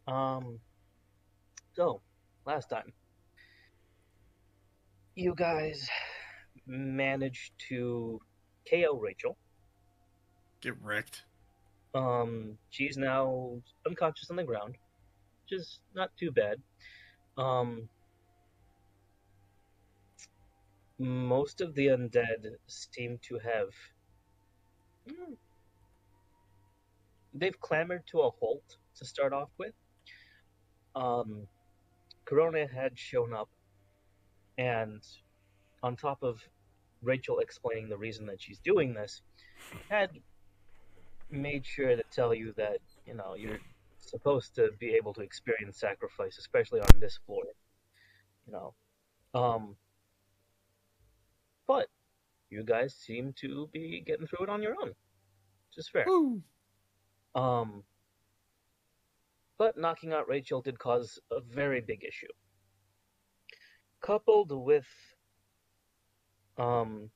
Um, so last time you guys managed to KO Rachel. Get wrecked. She's now unconscious on the ground, which is not too bad. Um, most of the undead seem to have mm, they've clamored to a halt to start off with. Um, Corona had shown up, and on top of Rachel explaining the reason that she's doing this, had made sure to tell you that you're supposed to be able to experience sacrifice, especially on this floor. You know, um, but you guys seem to be getting through it on your own, which is fair. Woo! Um, but knocking out Rachel did cause a very big issue, coupled with um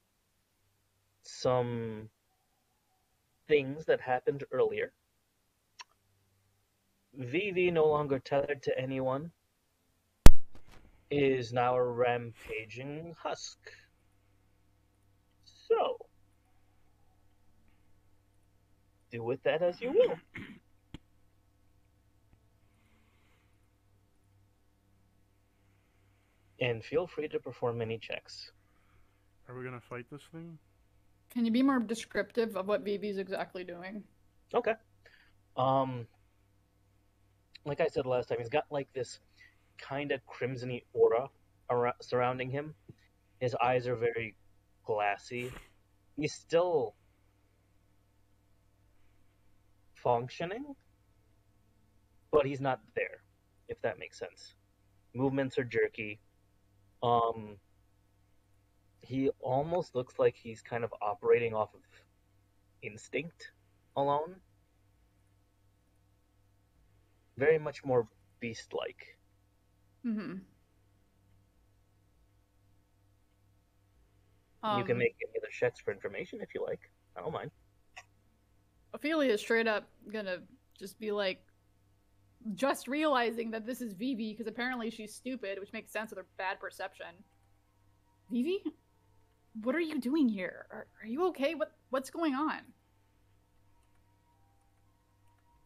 some things that happened earlier. Vivi, no longer tethered to anyone, is now a rampaging husk. So, do with that as you will. And feel free to perform any checks. Are we gonna fight this thing? Can you be more descriptive of what Vivi's exactly doing? Okay. Um, like I said last time, he's got like this kind of crimsony aura surrounding him. His eyes are very glassy. He's still functioning, but he's not there, if that makes sense. Movements are jerky. Um, he almost looks like he's kind of operating off of instinct alone. Very much more beast like. Mm-hmm. You can Um, make any other checks for information if you like. I don't mind. Ophelia is straight up gonna just be like, just realizing that this is Vivi because apparently she's stupid, which makes sense with her bad perception. Vivi, what are you doing here? Are you okay? What's going on?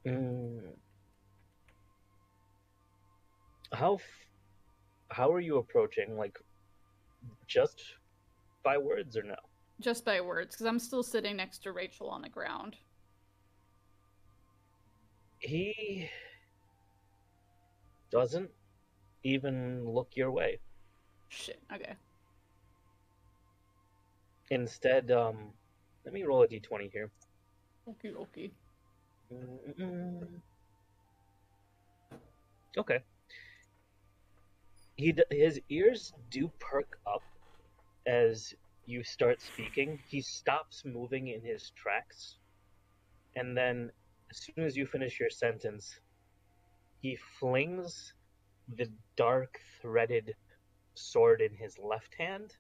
Mm, how how are you approaching? Like just by words or no? Just by words, because I'm still sitting next to Rachel on the ground. He doesn't even look your way. Shit. Okay. Instead, let me roll a d20 here. Okay. Okay. Mm-mm. Okay. His ears do perk up as you start speaking. He stops moving in his tracks, and then as soon as you finish your sentence, he flings the dark threaded sword in his left hand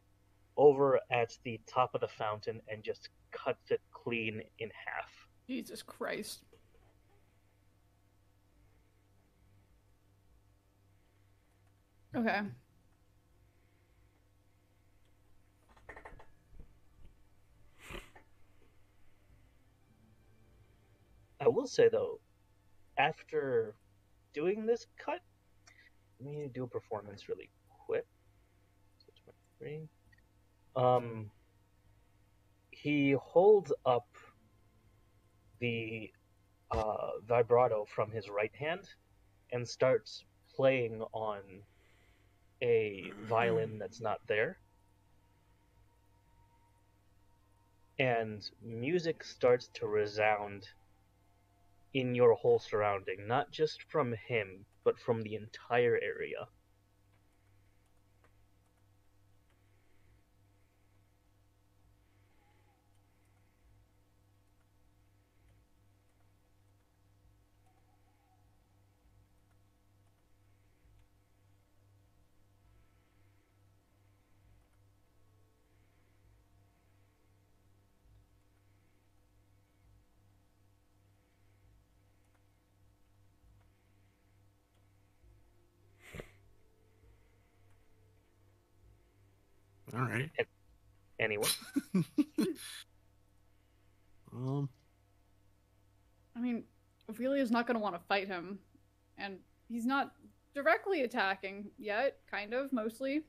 over at the top of the fountain and just cuts it clean in half. Jesus Christ. Okay. I will say though, after doing this cut, let me do a performance really quick. So 23. Um, he holds up the vibrato from his right hand and starts playing on a violin that's not there. And music starts to resound in your whole surrounding, not just from him, but from the entire area. All right. Anyone? I mean, Ophelia's not going to want to fight him, and he's not directly attacking yet, kind of, mostly.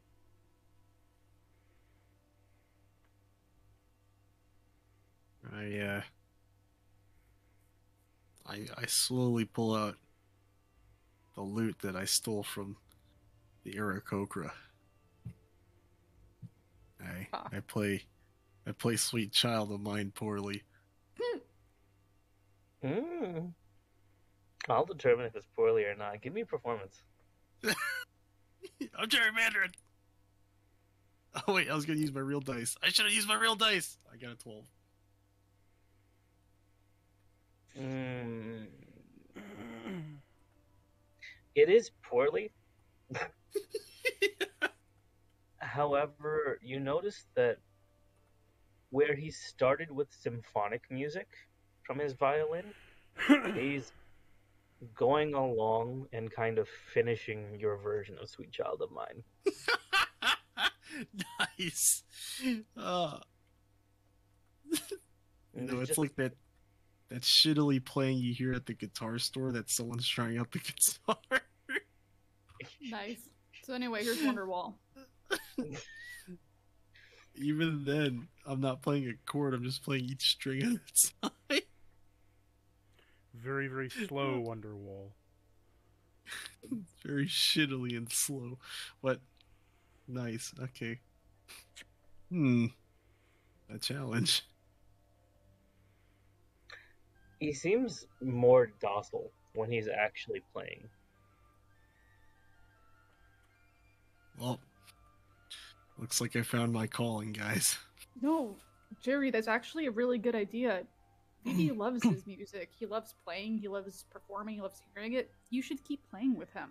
I slowly pull out the loot that I stole from the Aarakocra. I play Sweet Child of Mine poorly. Hmm. I'll determine if it's poorly or not. Give me a performance. I'm gerrymandering. Oh wait, I was gonna use my real dice. I should have used my real dice. I got a 12. Mm. It is poorly. However, you notice that where he started with symphonic music from his violin, he's going along and kind of finishing your version of Sweet Child of Mine. Nice. It's just, like that shittily playing you hear at the guitar store that someone's trying out the guitar. Nice. So anyway, here's Wonderwall. Even then, I'm not playing a chord, I'm just playing each string at a time. Very, very slow Wonderwall. Very shittily and slow. But nice. Okay. A challenge. he seems more docile when he's actually playing. Well, looks like I found my calling, guys. No, Jerry, that's actually a really good idea. Vivi loves his music. He loves playing. He loves performing. He loves hearing it. You should keep playing with him.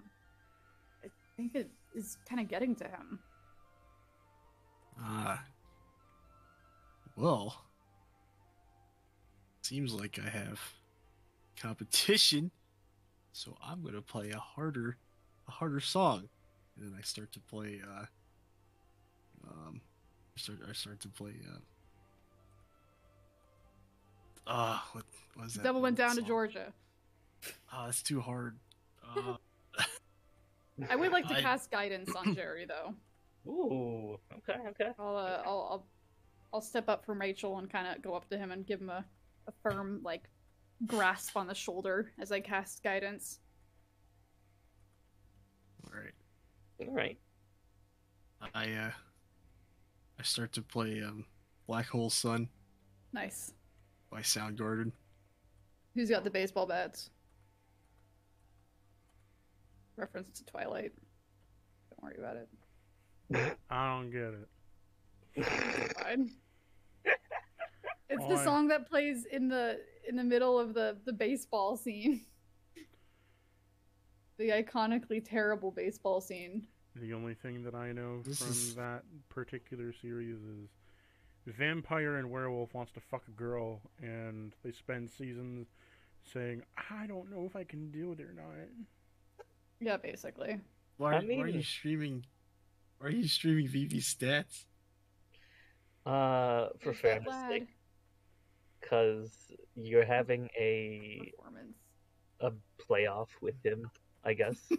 I think it is kind of getting to him. Well, seems like I have competition, so I'm gonna play a harder song, and then I start to play. I start to play. What was that? Devil went down to song? Georgia. That's too hard. I would like to cast guidance on Jerry, though. Ooh, okay. I'll step up from Rachel and kind of go up to him and give him a firm like grasp on the shoulder as I cast guidance. All right. I start to play Black Hole Sun. Nice. By Soundgarden. Who's got the baseball bats? Reference to Twilight. Don't worry about it. I don't get it. It's fine. It's Why? the song that plays in the middle of the baseball scene. The iconically terrible baseball scene. The only thing that I know from that particular series is vampire and werewolf wants to fuck a girl, and they spend seasons saying, I don't know if I can do it or not. Yeah, basically. Why are you streaming? Why are you streaming Vivi's stats? For fairness sake, because you're having a playoff with him, I guess.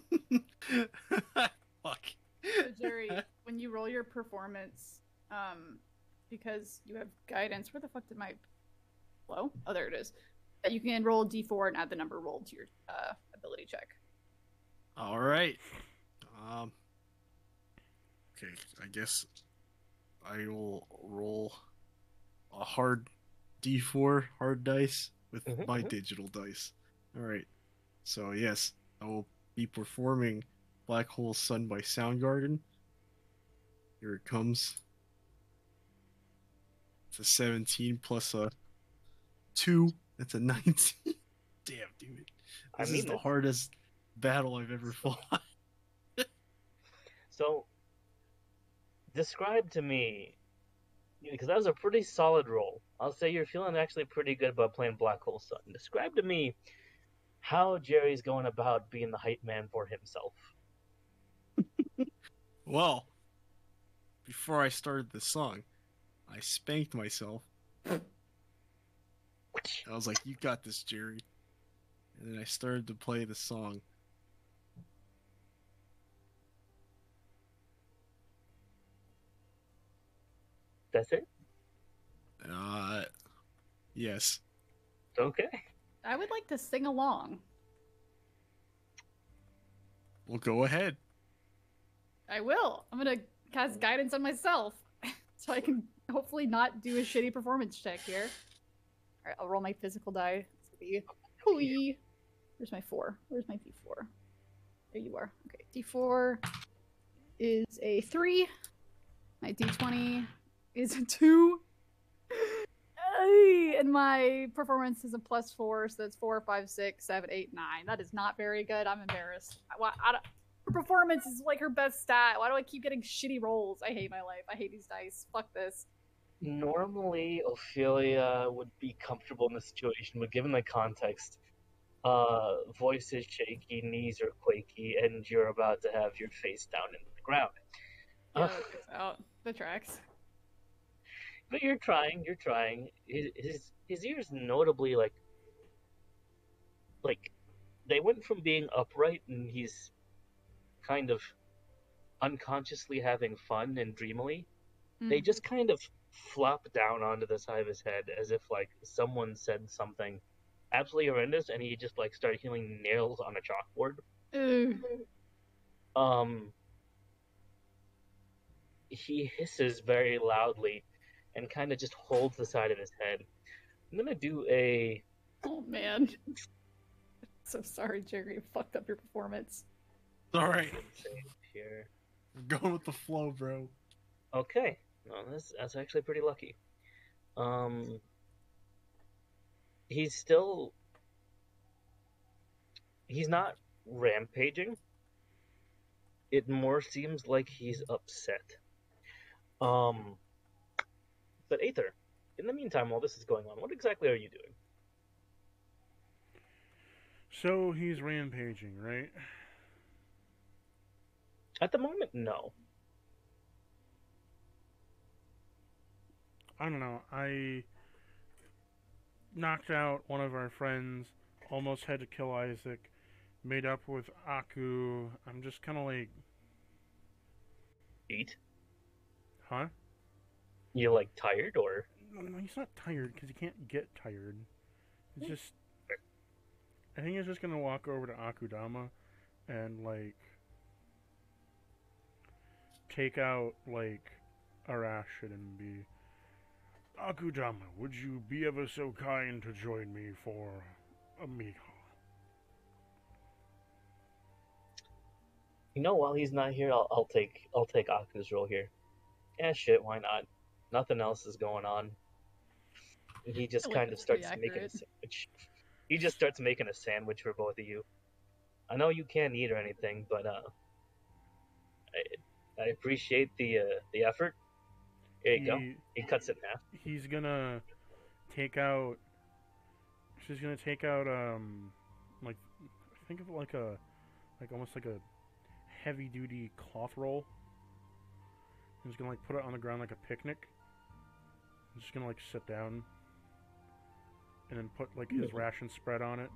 Fuck. So Jerry, when you roll your performance, because you have guidance, where the fuck did my flow? Oh, there it is. You can roll a d4 and add the number rolled to your ability check. All right. Okay, I guess I will roll a hard d4 hard dice with my digital dice. All right. So yes, I will be performing Black Hole Sun by Soundgarden. Here it comes. It's a 17 plus a 2. That's a 19. Damn, dude. This is the hardest battle I've ever fought. So, describe to me, because that was a pretty solid roll. I'll say you're feeling actually pretty good about playing Black Hole Sun. Describe to me how Jerry's going about being the hype man for himself. Well, before I started the song, I spanked myself. I was like, "You got this, Jerry." And then I started to play the song. That's it? Yes. Okay. I would like to sing along. Well, go ahead. I will. I'm gonna cast guidance on myself, so I can hopefully not do a shitty performance check here. All right, I'll roll my physical die. Hooey. Where's my 4? Where's my D4? There you are. Okay, D4 is a 3. My D20 is a 2. And my performance is a +4, so that's 4, 5, 6, 7, 8, 9. That is not very good. I'm embarrassed. Her performance is like her best stat. Why do I keep getting shitty rolls? I hate my life. I hate these dice. Fuck this. Normally, Ophelia would be comfortable in the situation, but given the context, voice is shaky, knees are quaky, and you're about to have your face down in the ground. Yeah, that checks out. The tracks. But you're trying. His ears notably like they went from being upright and he's kind of unconsciously having fun and dreamily. They just kind of flop down onto the side of his head as if like someone said something absolutely horrendous and he just like started hitting nails on a chalkboard. He hisses very loudly and kind of just holds the side of his head. I'm gonna do a. Oh man. So sorry, Jerry. I fucked up your performance. All right. Here. I'm going with the flow, bro. Okay. No, that's actually pretty lucky. He's not rampaging. It more seems like he's upset. But Aether, in the meantime, while this is going on, what exactly are you doing? So he's rampaging, right? At the moment, no. I don't know. I knocked out one of our friends, almost had to kill Isaac, made up with Aku. I'm just kind of like, Eat? huh? You like tired or? No, he's not tired because he can't get tired. It's just, I think he's just gonna walk over to Akudama and like take out like a ration and be, Akudama, would you be ever so kind to join me for a meal? You know, while he's not here, I'll take Aku's role here. Yeah, shit, why not? Nothing else is going on. He just kind of starts making a sandwich. He just starts making a sandwich for both of you. I know you can't eat or anything, but I appreciate the effort. Here you go. He cuts it in half. He's gonna take out. She's gonna take out like think of it like a almost like a heavy duty cloth roll. He's gonna like put it on the ground like a picnic. He's just gonna like sit down and then put like his ration spread on it.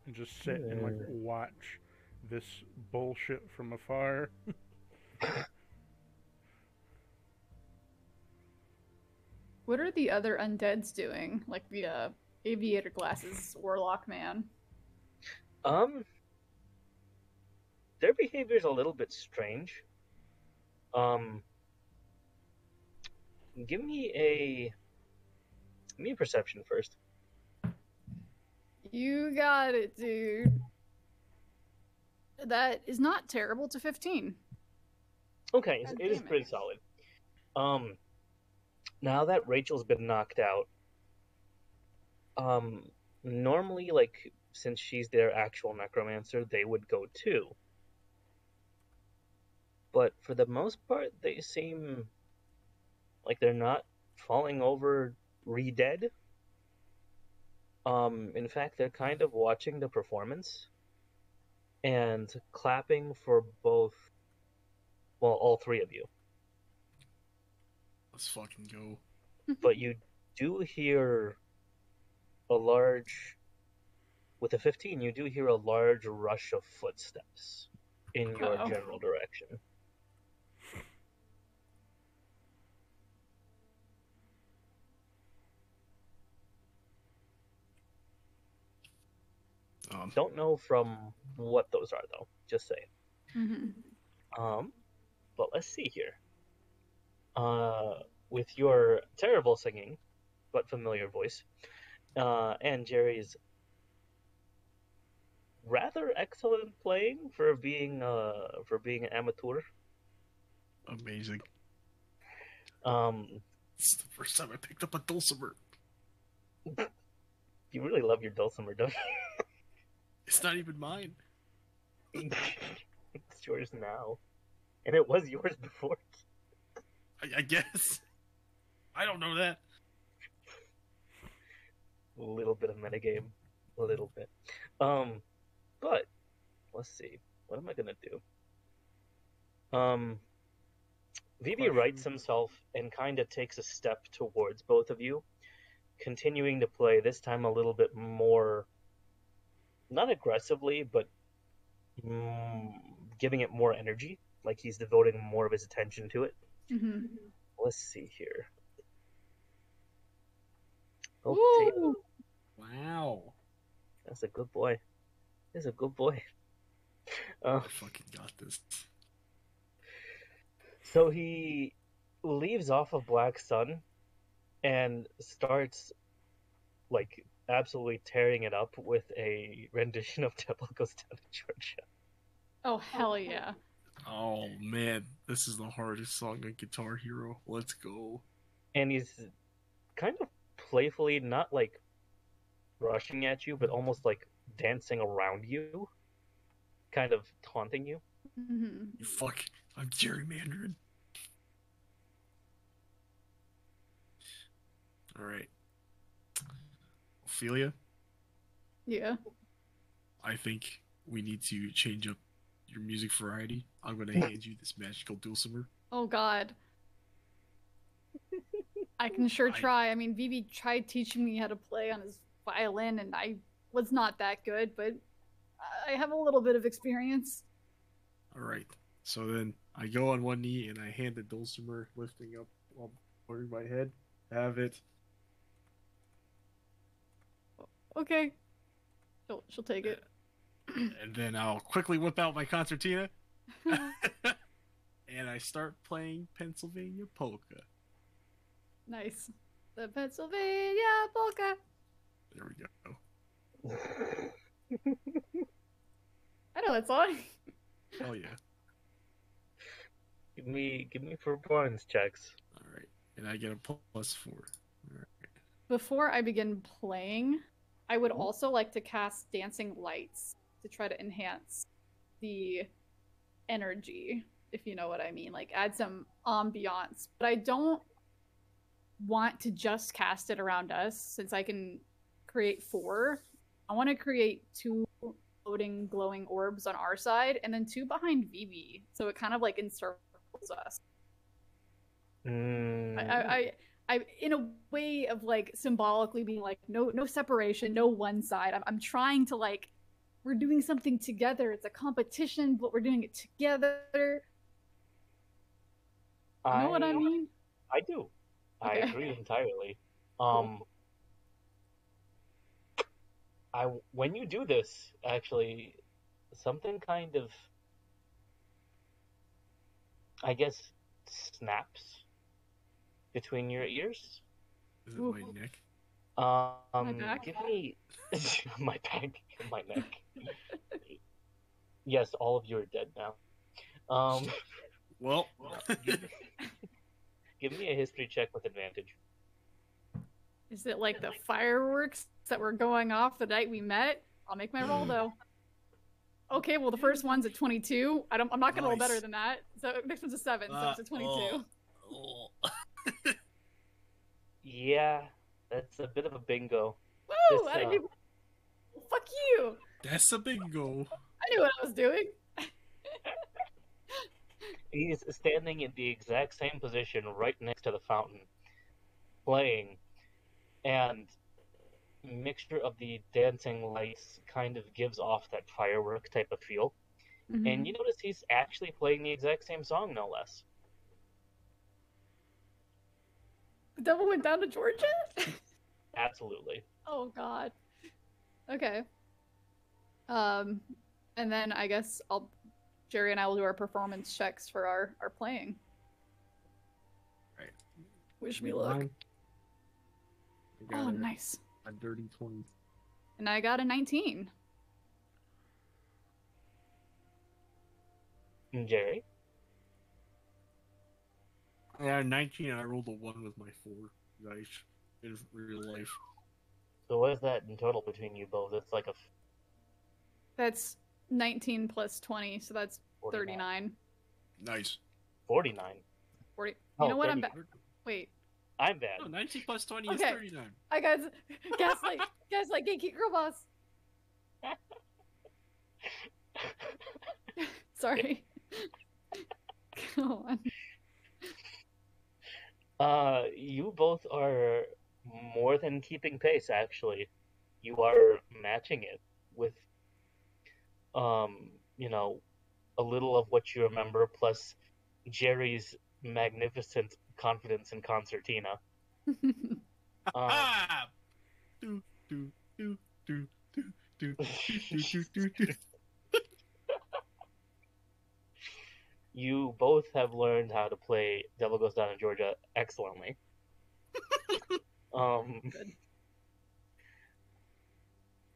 And just sit and like watch this bullshit from afar. What are the other undeads doing? Like the aviator glasses warlock man. Their behavior is a little bit strange. Give me a perception first. You got it, dude. That is not terrible to 15. Okay, it is pretty solid. Now that Rachel's been knocked out, normally, like, since she's their actual necromancer, they would go too. But for the most part, they seem like they're not falling over re-dead. In fact, they're kind of watching the performance and clapping for both Well, all three of you. Let's fucking go. But you do hear a large. With a 15, you do hear a large rush of footsteps in your Uh-oh. general direction. Don't know from what those are, though. Just saying. Mm-hmm. But let's see here. With your terrible singing, but familiar voice, and Jerry's rather excellent playing for being an amateur. Amazing. Um, This is the first time I picked up a dulcimer. you really love your dulcimer, don't It's not even mine. you? It's yours now, and it was yours before. I guess. I don't know that. A little bit of metagame, a little bit. But let's see. What am I gonna do? Vivi rights himself and kind of takes a step towards both of you, continuing to play, this time a little bit more, not aggressively, but giving it more energy, like he's devoting more of his attention to it. Mm-hmm. Let's see here. Ooh. Wow. That's a good boy. He's a good boy. I fucking got this. So he leaves off of Black Sun and starts like absolutely tearing it up with a rendition of Devil Goes Down to Georgia. Oh, hell yeah. Oh man, this is the hardest song on Guitar Hero. Let's go. And he's kind of playfully, not like rushing at you, but almost like dancing around you, kind of taunting you. Mm-hmm. You fuck. I'm gerrymandering. Alright. Ophelia, Yeah. I think we need to change up your music variety. I'm gonna hand you this magical dulcimer. Oh, God. I can sure try. I mean, Vivi tried teaching me how to play on his violin, and I was not that good, but I have a little bit of experience. Alright. So then I go on one knee and I hand the dulcimer, lifting up while holding my head. Have it. Okay. She'll take it. And then I'll quickly whip out my concertina. And I start playing Pennsylvania Polka. Nice. The Pennsylvania polka. There we go. I know that song. Oh yeah. Give me performance checks. Alright. And I get a +4. Alright. Before I begin playing, I would also like to cast Dancing Lights to try to enhance the energy, if you know what I mean. Like, add some ambiance. But I don't want to just cast it around us, since I can create 4. I want to create 2 floating glowing orbs on our side, and then 2 behind Vivi, so it kind of like encircles us. I in a way of like symbolically being like no separation, no one side. I'm trying to like, we're doing something together. It's a competition, but we're doing it together. You know what I mean? I do. Okay. I agree entirely. When you do this, actually, something kind of, I guess, snaps between your ears. Is it my neck? My back? Give me my back, my neck. Yes, all of you are dead now. Well, give me a history check with advantage. Is it like the fireworks that were going off the night we met? I'll make my roll though. Okay, well the first one's a 22. I'm not gonna roll better than that. So next one's a 7, so it's a 22. Yeah, that's a bit of a bingo. Woo! I didn't even... Fuck you! That's a bingo. I knew what I was doing. He's standing in the exact same position right next to the fountain, playing, and mixture of the dancing lights kind of gives off that firework type of feel. And you notice he's actually playing the exact same song, no less. The devil went down to Georgia? Absolutely. Oh god. Okay. And then I guess Jerry and I will do our performance checks for our playing. Right. Wish me luck. Oh, nice. A dirty 20. And I got a 19. And Jerry? I had 19 and I rolled a 1 with my 4 dice in real life. So what is that in total between you both? It's like a That's 19 plus 20, so that's 39. Nice. 49. 40. You Oh, know what? 30. Wait. I'm bad. No, 19 plus 20 is Okay. 39. I gaslight gatekeep girl boss. Sorry. Go on. You both are more than keeping pace, actually. You are matching it with, you know, a little of what you remember, plus Jerry's magnificent confidence in concertina. Ah! Do, do, do, do, do, do, do, do, do, do. You both have learned how to play Devil Goes Down in Georgia excellently. Good.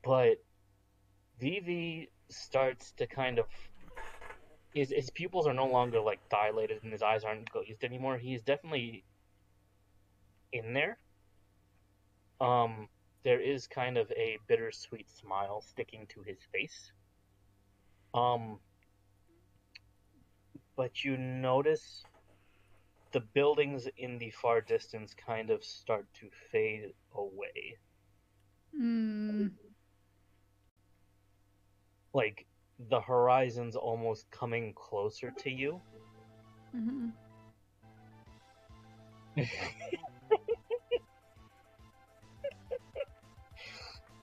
But Vivi starts to kind of his pupils are no longer like dilated and his eyes aren't glazed anymore. He's definitely in there. There is kind of a bittersweet smile sticking to his face. But you notice the buildings in the far distance kind of start to fade away. Like the horizon's almost coming closer to you.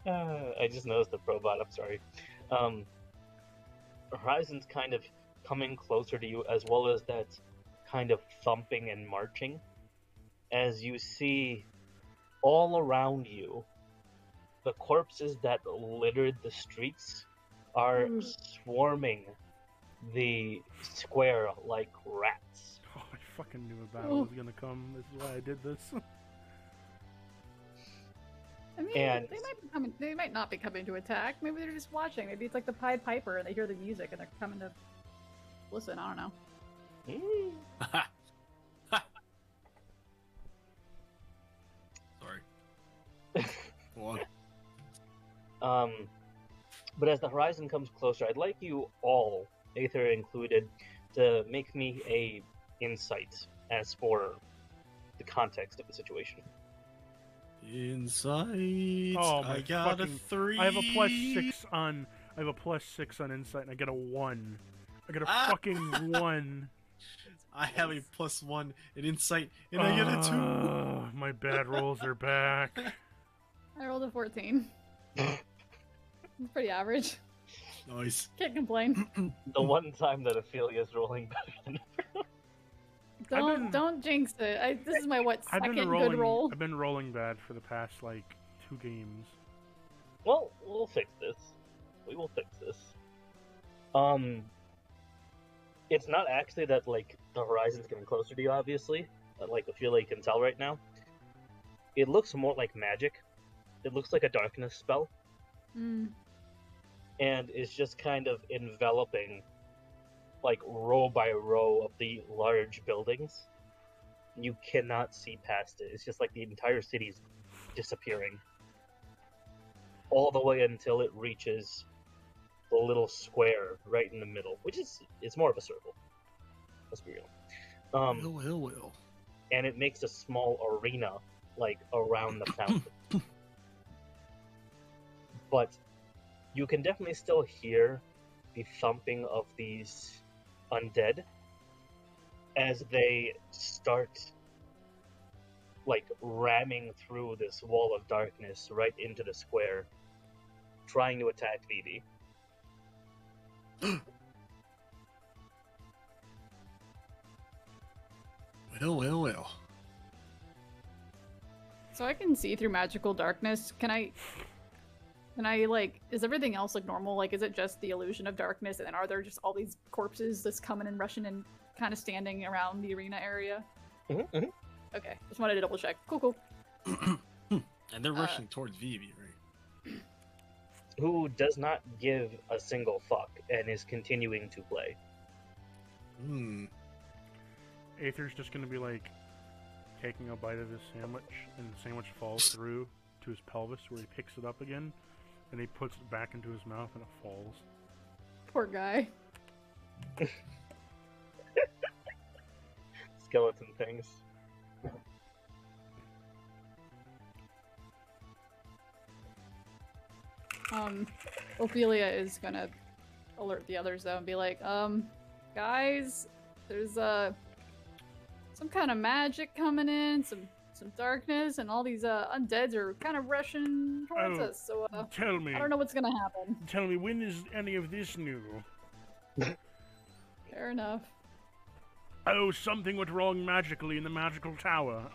I just noticed the probot, I'm sorry. Horizon's kind of coming closer to you, as well as that kind of thumping and marching, as you see all around you the corpses that littered the streets are swarming the square like rats. Oh, I fucking knew a battle was gonna come. This is why I did this. I mean, And- they might be coming. They might not be coming to attack. Maybe they're just watching. Maybe it's like the Pied Piper, and they hear the music, and they're coming to listen. I don't know. Sorry. Go on. But as the horizon comes closer, I'd like you all, Aether included, to make me a insight as for the context of the situation. Insight. Oh my I got fucking, a 3. I have a +6 on. I have a +6 on insight, and I get a 1. I get a fucking 1. I have a +1 in insight, and I get a 2. My bad rolls are back. I rolled a 14. It's pretty average. Nice. Can't complain. The one time that Ophelia's rolling better than Don't jinx it. This is my second good roll. I've been rolling bad for the past like 2 games. Well, we'll fix this. We will fix this. It's not actually that like the horizon's getting closer to you, obviously. Like Ophelia can tell right now. It looks more like magic. It looks like a darkness spell. And it's just kind of enveloping like row by row of the large buildings. You cannot see past it. It's just like the entire city's disappearing. All the way until it reaches the little square right in the middle, which is it's more of a circle. Let's be real. Well. And it makes a small arena like around the fountain. But you can definitely still hear the thumping of these undead as they start like ramming through this wall of darkness right into the square, trying to attack Vivi. Well. So I can see through magical darkness. Can I like, is everything else like normal? Like, is it just the illusion of darkness, and then are there just all these corpses just coming and rushing and kind of standing around the arena area? Mm-hmm. Okay, just wanted to double check. Cool. And they're rushing towards Vivi, right? Who does not give a single fuck and is continuing to play. Aether's just gonna be like taking a bite of his sandwich, and the sandwich falls through to his pelvis, where he picks it up again, and he puts it back into his mouth, and it falls. Poor guy. Skeleton things. Ophelia is gonna alert the others though and be like, guys, there's some kind of magic coming in, some darkness, and all these undeads are kind of rushing towards us. So Tell me. I don't know what's gonna happen. Tell me, when is any of this new? Fair enough. Oh, something went wrong magically in the magical tower.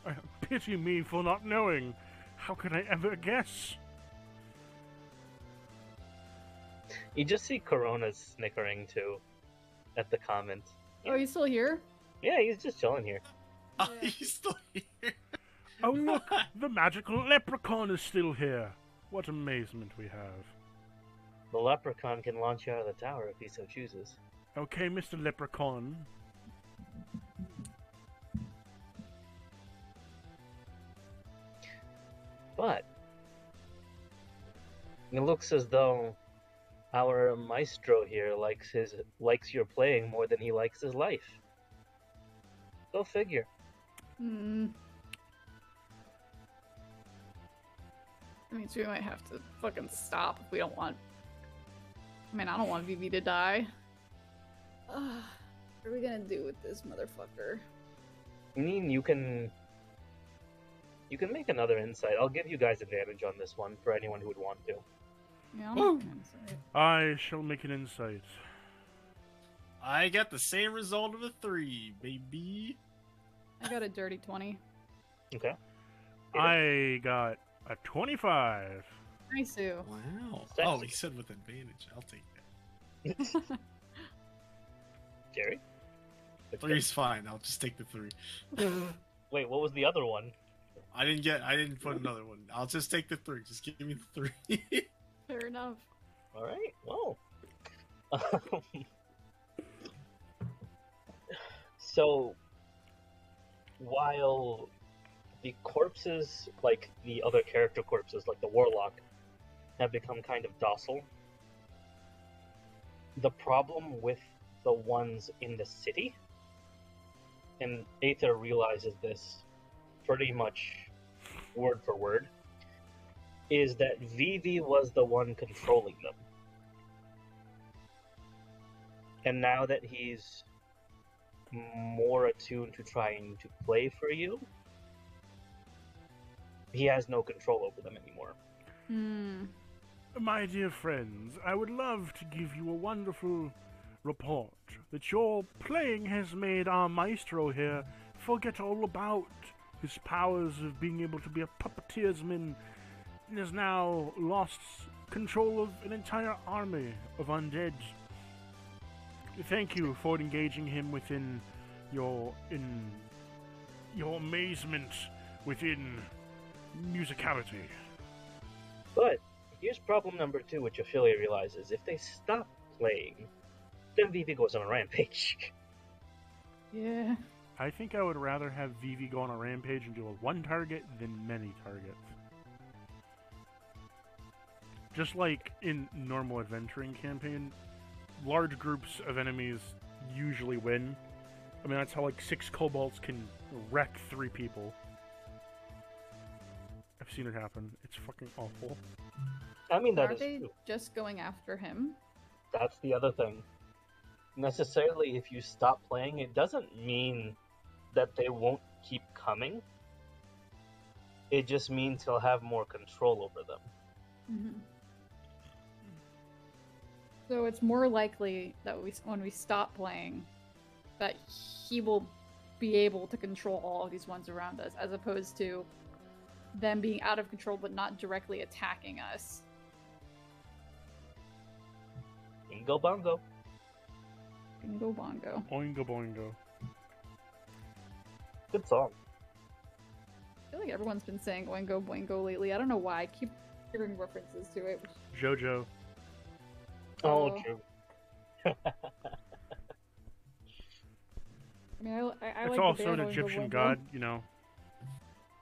Oh, pity me for not knowing. How could I ever guess? You just see Corona's snickering too at the comment. Oh, he's still here? Yeah, he's just chilling here. Oh, he's still here. Oh, look! The magical leprechaun is still here. What amazement we have. The leprechaun can launch you out of the tower if he so chooses. Okay, Mr. Leprechaun. But it looks as though our maestro here likes your playing more than he likes his life. Go figure. Means we might have to fucking stop if we don't want. I mean, I don't want Vivi to die. What are we gonna do with this motherfucker? I mean, you can make another insight. I'll give you guys advantage on this one for anyone who would want to. Yeah, I'll make an insight. I shall make an insight. I got the same result of a 3, baby. I got a dirty 20. Okay. I got a 25. Nice, Sue. Wow. Sexy. Oh, he said with advantage. I'll take that. Jerry? 3's fine. I'll just take the 3. Wait, what was the other one? I didn't put another one. I'll just take the 3. Just give me the 3. Fair enough. All right. Well. So, while the corpses, like the other character corpses, like the warlock, have become kind of docile, the problem with the ones in the city, and Aether realizes this pretty much word for word, is that Vivi was the one controlling them. And now that he's more attuned to trying to play for you, he has no control over them anymore. My dear friends, I would love to give you a wonderful report that your playing has made our maestro here forget all about his powers of being able to be a puppeteersman, and has now lost control of an entire army of undead. Thank you for engaging him within your amazement within musicality. But here's problem number 2, which Ophelia realizes. If they stop playing, then Vivi goes on a rampage. Yeah. I think I would rather have Vivi go on a rampage and deal with one target than many targets. Just like in normal adventuring campaign, large groups of enemies usually win. I mean, that's how like 6 kobolds can wreck 3 people. I've seen it happen. It's fucking awful. I mean, that Are is they true. just going after him? That's the other thing. necessarily if you stop playing, it doesn't mean that they won't keep coming. It just means he'll have more control over them. Mm-hmm. So it's more likely that when we stop playing, that he will be able to control all of these ones around us, as opposed to them being out of control but not directly attacking us. Bingo bongo. Bingo bongo. Oingo boingo. Good song. I feel like everyone's been saying oingo boingo lately. I don't know why. I keep hearing references to it. Jojo. Oh, true. I mean, I It's like also the an band Egyptian Oingo Boingo. god, you know.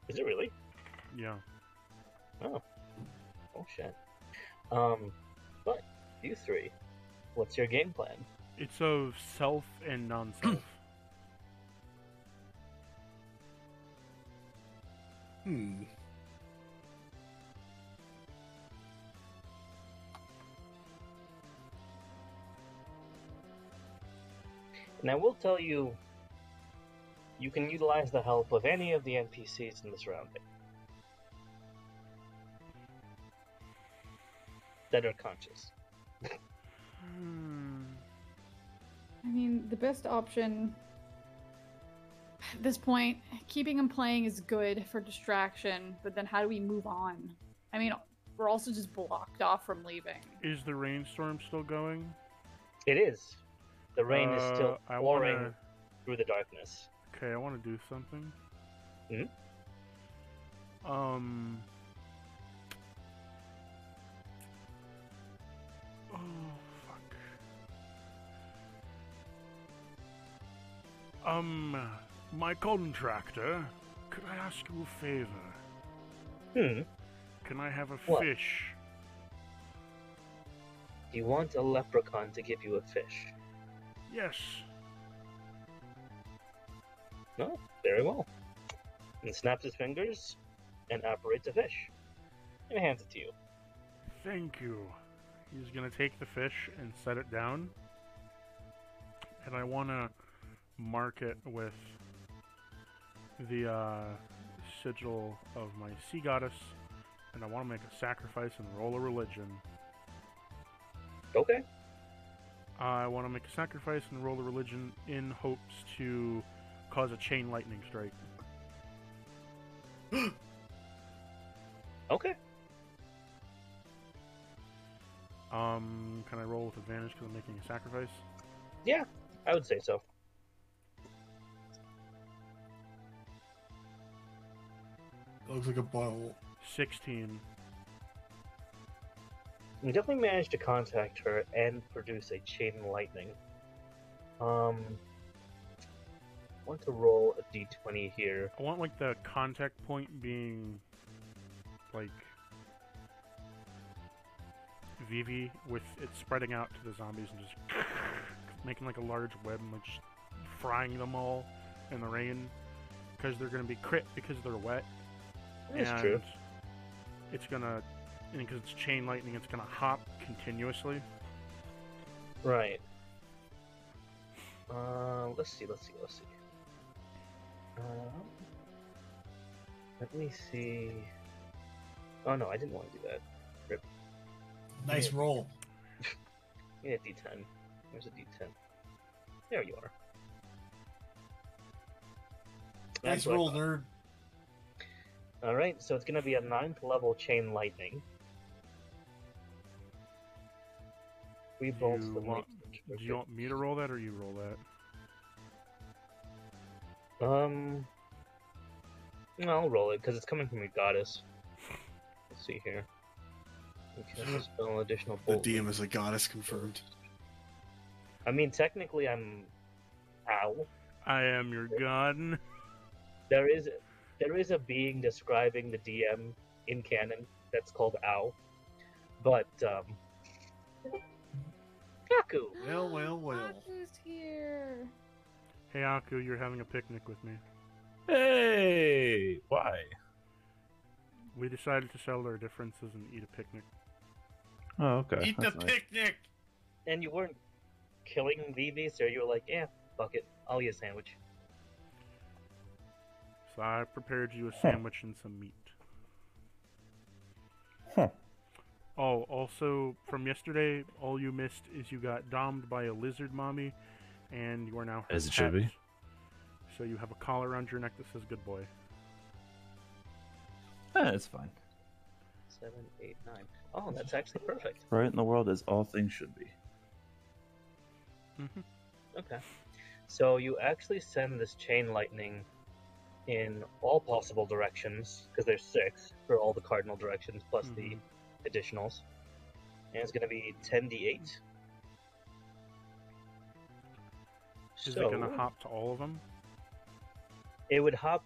Is it really? Yeah. Oh. Oh shit. But you three, what's your game plan? It's of self and non-self. And I will tell you, you can utilize the help of any of the NPCs in the surrounding that are conscious. I mean, the best option at this point, keeping him playing is good for distraction, but then how do we move on? I mean, we're also just blocked off from leaving. Is the rainstorm still going? It is. The rain is still I pouring through the darkness. Okay, I want to do something. Hmm? Oh, fuck. My contractor, could I ask you a favor? Can I have a What? fish? Do you want a leprechaun to give you a fish? Yes. No? Very well. And snaps his fingers and operates a fish. And hands it to you. Thank you. He's gonna take the fish and set it down. And I wanna mark it with the sigil of my sea goddess. And I wanna make a sacrifice and roll a religion. Okay. I wanna make a sacrifice and roll a religion in hopes to cause a chain lightning strike. Okay. Can I roll with advantage because I'm making a sacrifice? Yeah, I would say so. It looks like a bottle. 16. You definitely managed to contact her and produce a chain lightning. Want to roll a d20 here. I want like the contact point being like Vivi with it spreading out to the zombies and just making like a large web and like just frying them all in the rain because they're gonna be crit because they're wet. That's true. It's gonna, and because it's chain lightning, it's gonna hop continuously. Right. Let's see. Let me see. Oh no, I didn't want to do that. Rip. Nice roll. Yeah, D10. Where's a D10? There you are. Nice roll, nerd. Alright, so it's going to be a 9th level chain lightning. 3 bolts Do of you want me to roll that or you roll that? No, I'll roll it because it's coming from your goddess. Let's see here. Okay, spell an additional The bolt. DM is a goddess confirmed. I mean, technically, I'm Ow. I am your god. There is a being describing the DM in canon that's called Ow, but Kaku. Well. Who's here? Hey Aku, you're having a picnic with me. Hey! Why? We decided to settle our differences and eat a picnic. Oh, okay. Eat the That's nice. picnic! And you weren't killing Vivi, so you were like, yeah, fuck it, I'll eat a sandwich. So I prepared you a sandwich and some meat. Huh. Oh, also from yesterday, all you missed is you got domed by a lizard mommy, and you are now her As it pet. should be. So you have a collar around your neck that says "Good boy." It's fine. 7, 8, 9. Oh, that's actually perfect. Right in the world as all things should be. Mm-hmm. Okay. So you actually send this chain lightning in all possible directions, because there's 6 for all the cardinal directions plus the additionals. And it's going to be 10d8. Is it gonna hop to all of them? It would hop.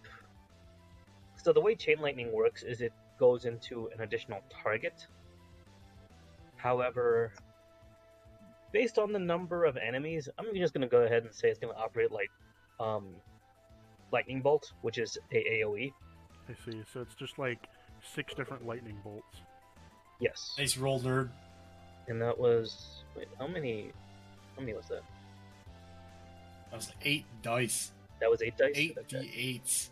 So the way chain lightning works is it goes into an additional target. However, based on the number of enemies, I'm just going to go ahead and say it's going to operate like lightning bolt, which is a AOE. I see. So it's just like 6 different lightning bolts. Yes. Nice roll, nerd. And that was how many was that? That was 8 dice. That was 8 dice. 8 Okay. d8s.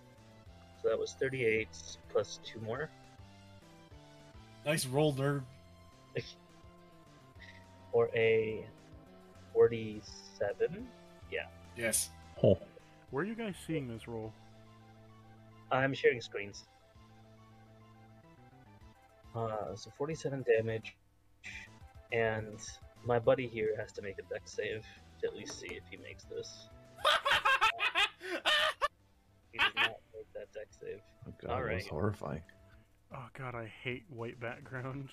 So that was 38 plus 2 more. Nice roll, nerd. Or a 47. Yeah. Yes. Huh. Where are you guys seeing this roll? I'm sharing screens. So 47 damage, and my buddy here has to make a dex save to at least see if he makes this. He does not make that dex save. Oh god, All that was right. horrifying. Oh god, I hate white background.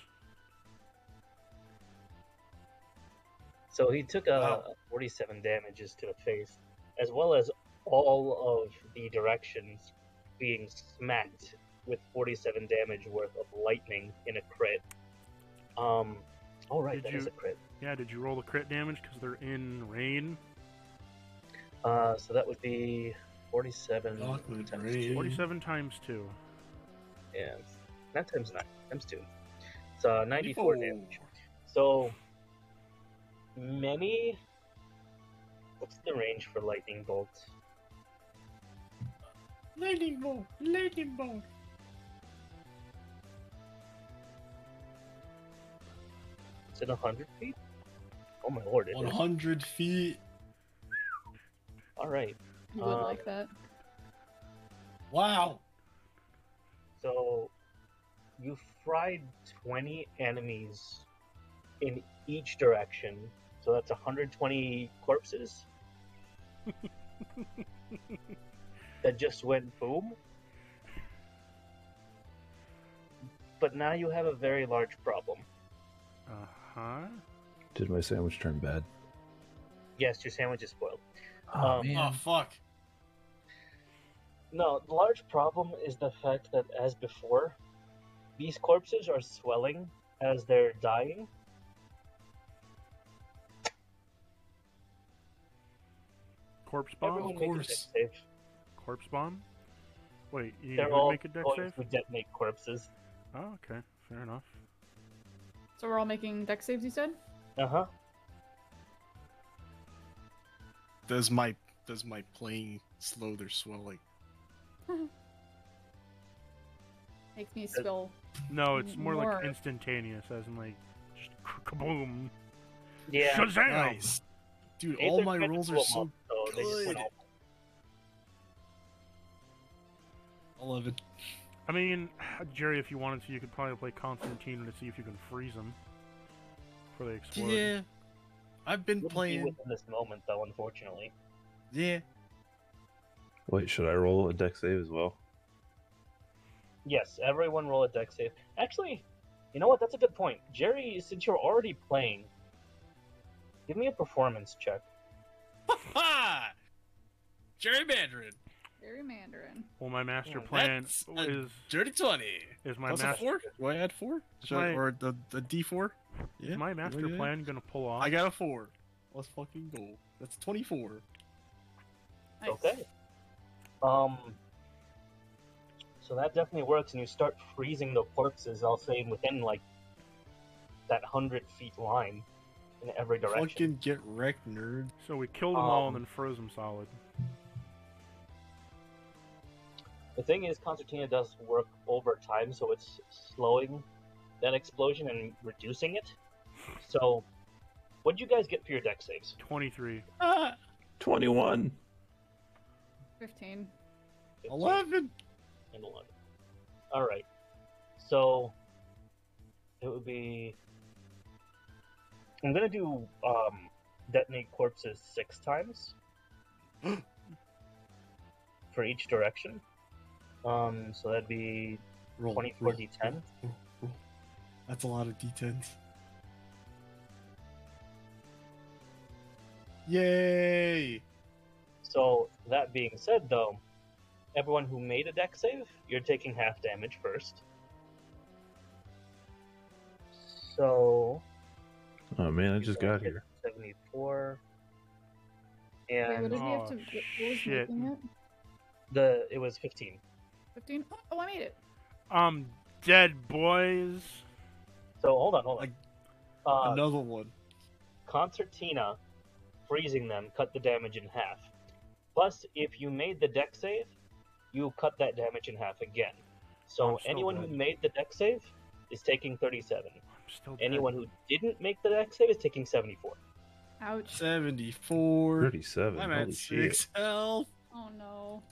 So he took a 47 damages to the face, as well as all of the directions being smacked with 47 damage worth of lightning in a crit. All right, that is a crit. Yeah, did you roll the crit damage because they're in rain? So that would be 47 Awkward times rain. 2. 47 times 2. Yeah, not times 9, times 2. So 94 damage. So many. What's the range for lightning bolt? Lightning bolt. Lightning bolt. Is it 100 feet? Oh my lord! It is. 100 feet. All right. You would like that. Wow. So you fried 20 enemies in each direction. So that's 120 corpses that just went boom. But now you have a very large problem. Uh-huh. Did my sandwich turn bad? Yes, your sandwich is spoiled. Oh, Um, man. Oh, fuck. No, the large problem is the fact that, as before, these corpses are swelling as they're dying. Corpse bomb? Everyone of make a course. dex save. Corpse bomb? Wait, you need They're to all make a dex going save? to detonate corpses. Oh, okay. Fair enough. So we're all making dex saves, you said? Uh-huh. Does my playing slow their swelling? Makes me spill. No, it's more like More. instantaneous, as in like, just kaboom. Yeah. Shazam! Nice. Dude, Aether all my tried to rolls do are them so up, so they just went good. all- 11. I mean, Jerry, if you wanted to, you could probably play Constantine to see if you can freeze them before they explode. Yeah. I've been Wouldn't be playing. within this moment, though, unfortunately. Yeah. Wait, should I roll a deck save as well? Yes, everyone roll a dex save. Actually, you know what? That's a good point. Jerry, since you're already playing, give me a performance check. Ha! Gerrymandering. Very Mandarin. Well, my master Yeah, plan That's a is dirty 20. my Plus a master 4? Do I add 4? My- Or the D4? Yeah. is my master Yeah. plan gonna pull off? I got a 4. Let's fucking go. That's 24. Nice. Okay. So that definitely works, and you start freezing the corpses, I'll say, within, like, that 100 feet line. in every direction. Fucking get wrecked, nerd. So we killed them all and then froze them solid. The thing is, concertina does work over time, so it's slowing that explosion and reducing it. So, what'd you guys get for your deck saves? 23. 21. 15. 11. And 11. Alright. So, it would be... I'm gonna do detonate corpses 6 times. For each direction. So that'd be Roll. 24 d10. Roll. That's a lot of d10s. Yay! So, that being said, though, everyone who made a deck save, you're taking half damage first. So... Oh man, I just got here. 74. Wait, what And did we have to... What was shit. making it? it was 15. 15? Oh, I made it. Dead boys. So, hold on. Another one. Concertina, freezing them, cut the damage in half. Plus, if you made the deck save, you cut that damage in half again. So I'm still anyone dead. who made the deck save is taking 37. I'm still dead. Anyone who didn't make the deck save is taking 74. Ouch. 74. 37. I'm Holy at shit. 6 health. Oh no.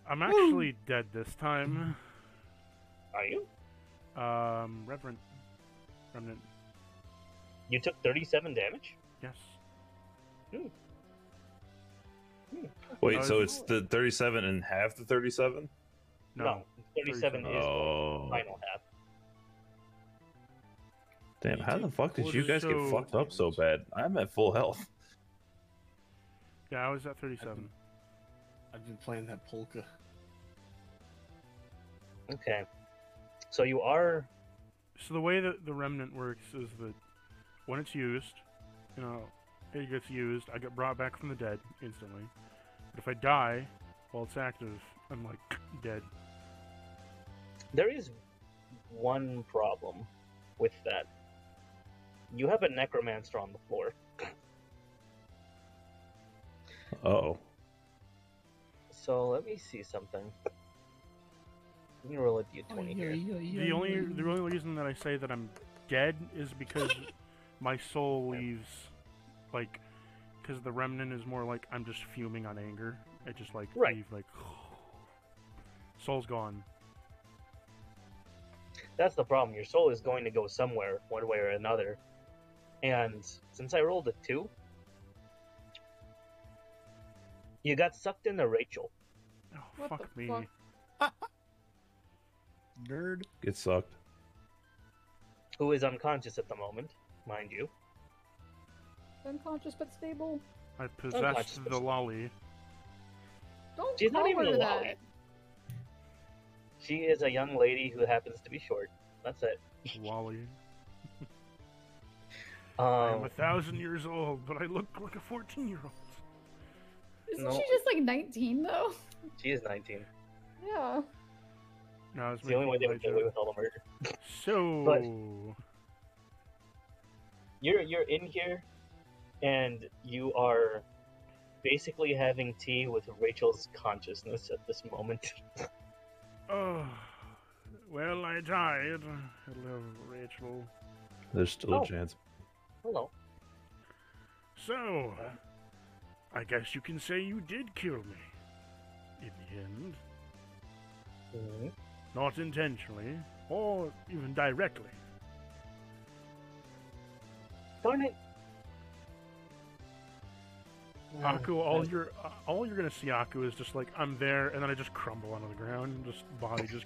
I'm actually dead this time. Are you? Remnant. You took 37 damage? Yes. Wait, so it's the 37 and half the 37? No. 37 is the Oh. final half. Damn, how the fuck did What you is guys get so- fucked up so bad? I'm at full health. Yeah, I was at 37. I've been playing that polka. Okay. So you are... So the way that the remnant works is that when it's used, it gets used, I get brought back from the dead instantly. But if I die while it's active, I'm like dead. There is one problem with that. You have a necromancer on the floor. Uh-oh. So let me see something. Let me roll a d20 here. The only reason that I say that I'm dead is because my soul leaves, like, because the remnant is more like I'm just fuming on anger. I just like Right. leave like soul's gone. That's the problem. Your soul is going to go somewhere, one way or another. And since I rolled a 2, you got sucked into Rachel. Oh What fuck the me. fuck? Nerd. Get sucked. Who is unconscious at the moment, mind you. Unconscious but stable. I've Unconscious possessed the lolly. Don't She's call not even her a that. lolly. She is a young lady who happens to be short. That's it. Wally. I'm Um, 1,000 years old, but I look like a 14-year-old. Isn't No. she just like 19 though? she is 19. Yeah. No, it's It's the only way they would get away with all the murder. So, But- You're in here, and you are basically having tea with Rachel's consciousness at this moment. oh, well, I died. Hello, Rachel. There's still Oh. a chance. Hello. So, I guess you can say you did kill me. In the end. Mhm. Not intentionally, or even directly. Darn it. Aku, all you're gonna see Aku is just like I'm there, and then I just crumble onto the ground, just body just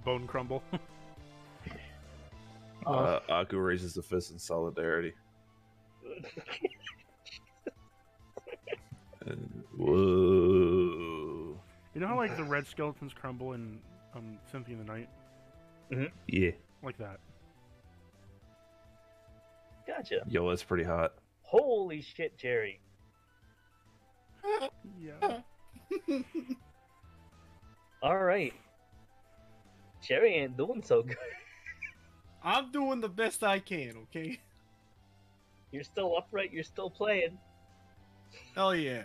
bone crumble. Aku raises the fist in solidarity. And, whoa. You know how like the red skeletons crumble in Cynthia in the Night, Yeah. like that. Gotcha. Yo, that's pretty hot. Holy shit, Jerry. Yeah. Alright. Jerry ain't doing so good. I'm doing the best I can, okay? You're still upright. You're still playing. Hell yeah.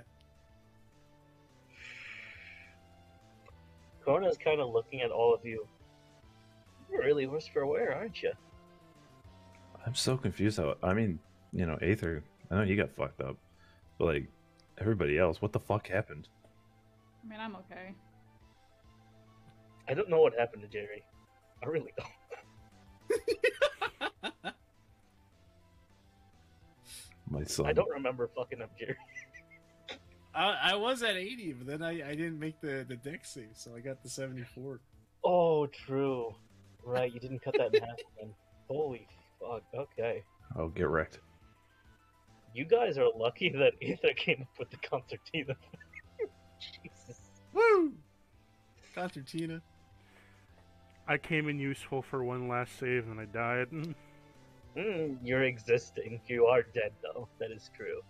Kona's kind of looking at all of you. You're really worse for wear, aren't you? I'm so confused. I mean, Aether, I know you got fucked up, but like everybody else, what the fuck happened? I mean, I'm okay. I don't know what happened to Jerry. I really don't. My son. I don't remember fucking up Jerry. I was at 80, but then I didn't make the deck save, so I got the 74. Oh, true. Right, you didn't cut that in half again. Holy fuck, okay. Oh, get wrecked. You guys are lucky that Aether came up with the concertina. Jesus. Woo! Concertina. I came in useful for one last save and I died. You're existing. You are dead, though. That is true.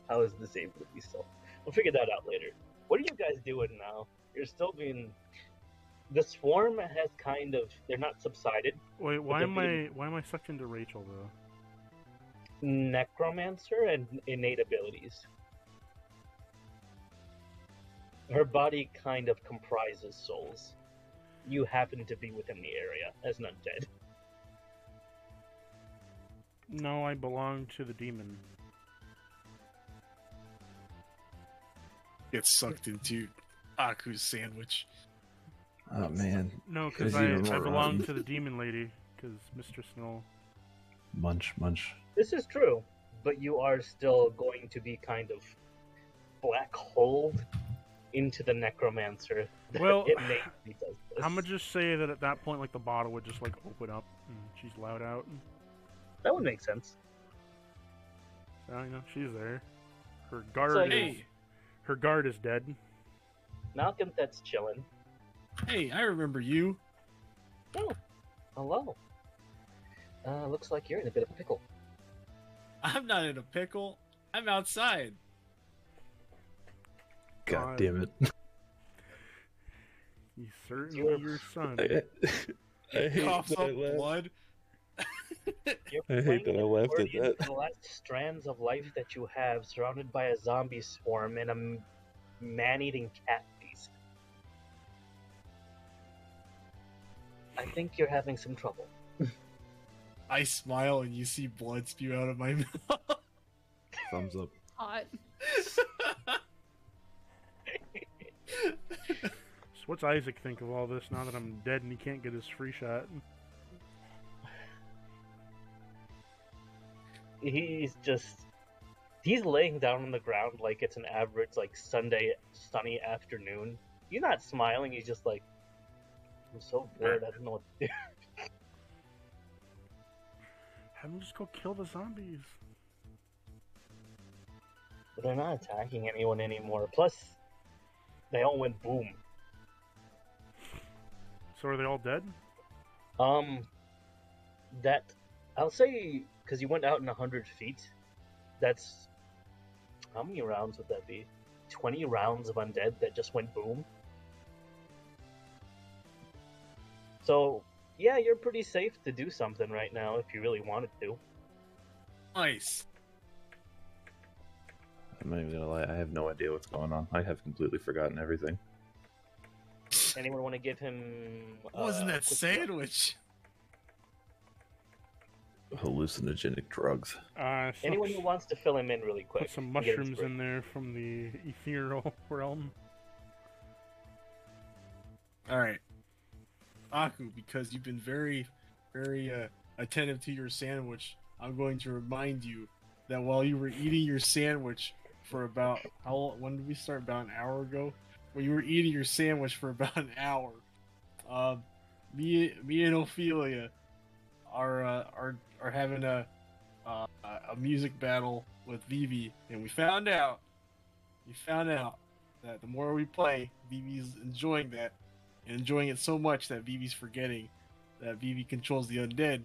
How is this able to be solved? We'll figure that out later. What are you guys doing now? You're still being... The swarm has kind of... They're not subsided. Wait, why am I sucked into Rachel though? Necromancer and innate abilities. Her body kind of comprises souls. You happen to be within the area as an undead. No, I belong to the demon. Get sucked into Aku's sandwich. Oh man. No, because Is I even more belong rotten. to the demon lady. Because Mistress Null. Munch, munch. This is true, but you are still going to be kind of black holed into the necromancer. Well, It innately does this. I'm gonna just say that at that point, like the bottle would just like open up and she's loud out. That would make sense. So, she's there. Her guard So, is Hey, her guard is dead. Malcolm, that's chilling. hey, I remember you. Oh, hello. Looks like you're in a bit of a pickle. I'm not in a pickle. I'm outside. God damn it. He's certainly You're- your son. I hate Coughs that up I laughed. blood. You're I hate playing that I the laughed at guardian that. of the last strands of life that you have, surrounded by a zombie swarm and a man-eating cat beast. I think you're having some trouble. I smile and you see blood spew out of my mouth. Thumbs up. Hot. So what's Isaac think of all this now that I'm dead and he can't get his free shot? He's laying down on the ground like it's an average, like, Sunday sunny afternoon. He's not smiling, he's just like, I'm so bored, I don't know what to do. Have him just go kill the zombies. But they're not attacking anyone anymore. Plus, they all went boom. So are they all dead? That, I'll say, because you went out in 100 feet, that's, how many rounds would that be? 20 rounds of undead that just went boom? So, yeah, you're pretty safe to do something right now if you really wanted to. Nice. I'm not even gonna lie, I have no idea what's going on. I have completely forgotten everything. Anyone want to give him... Wasn't that quick- sandwich? Hallucinogenic drugs. Anyone who wants to fill him in really quick. put some and get mushrooms inspiration. in there from the ethereal realm. Alright. Aku, because you've been very, very attentive to your sandwich, I'm going to remind you that while you were eating your sandwich for about, when did we start? About an hour ago? When you were eating your sandwich for about an hour, me and Ophelia are having a music battle with Vivi, and we found out that the more we play, Vivi's enjoying that, and enjoying it so much that Vivi's forgetting that Vivi controls the undead.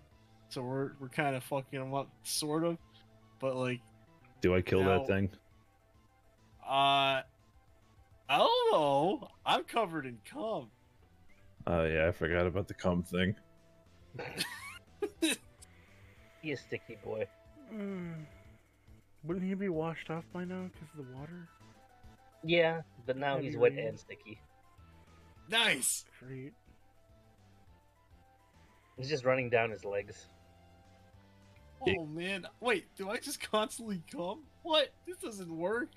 So we're kind of fucking them up, sort of, but like, Do I kill Now- that thing? I don't know. I'm covered in cum. Oh yeah, I forgot about the cum thing. He is sticky boy. Wouldn't he be washed off by now because of the water? Yeah, but now Maybe he's wet rain. and sticky. Nice. Great. He's just running down his legs. Oh man, wait, do I just constantly come? What? This doesn't work.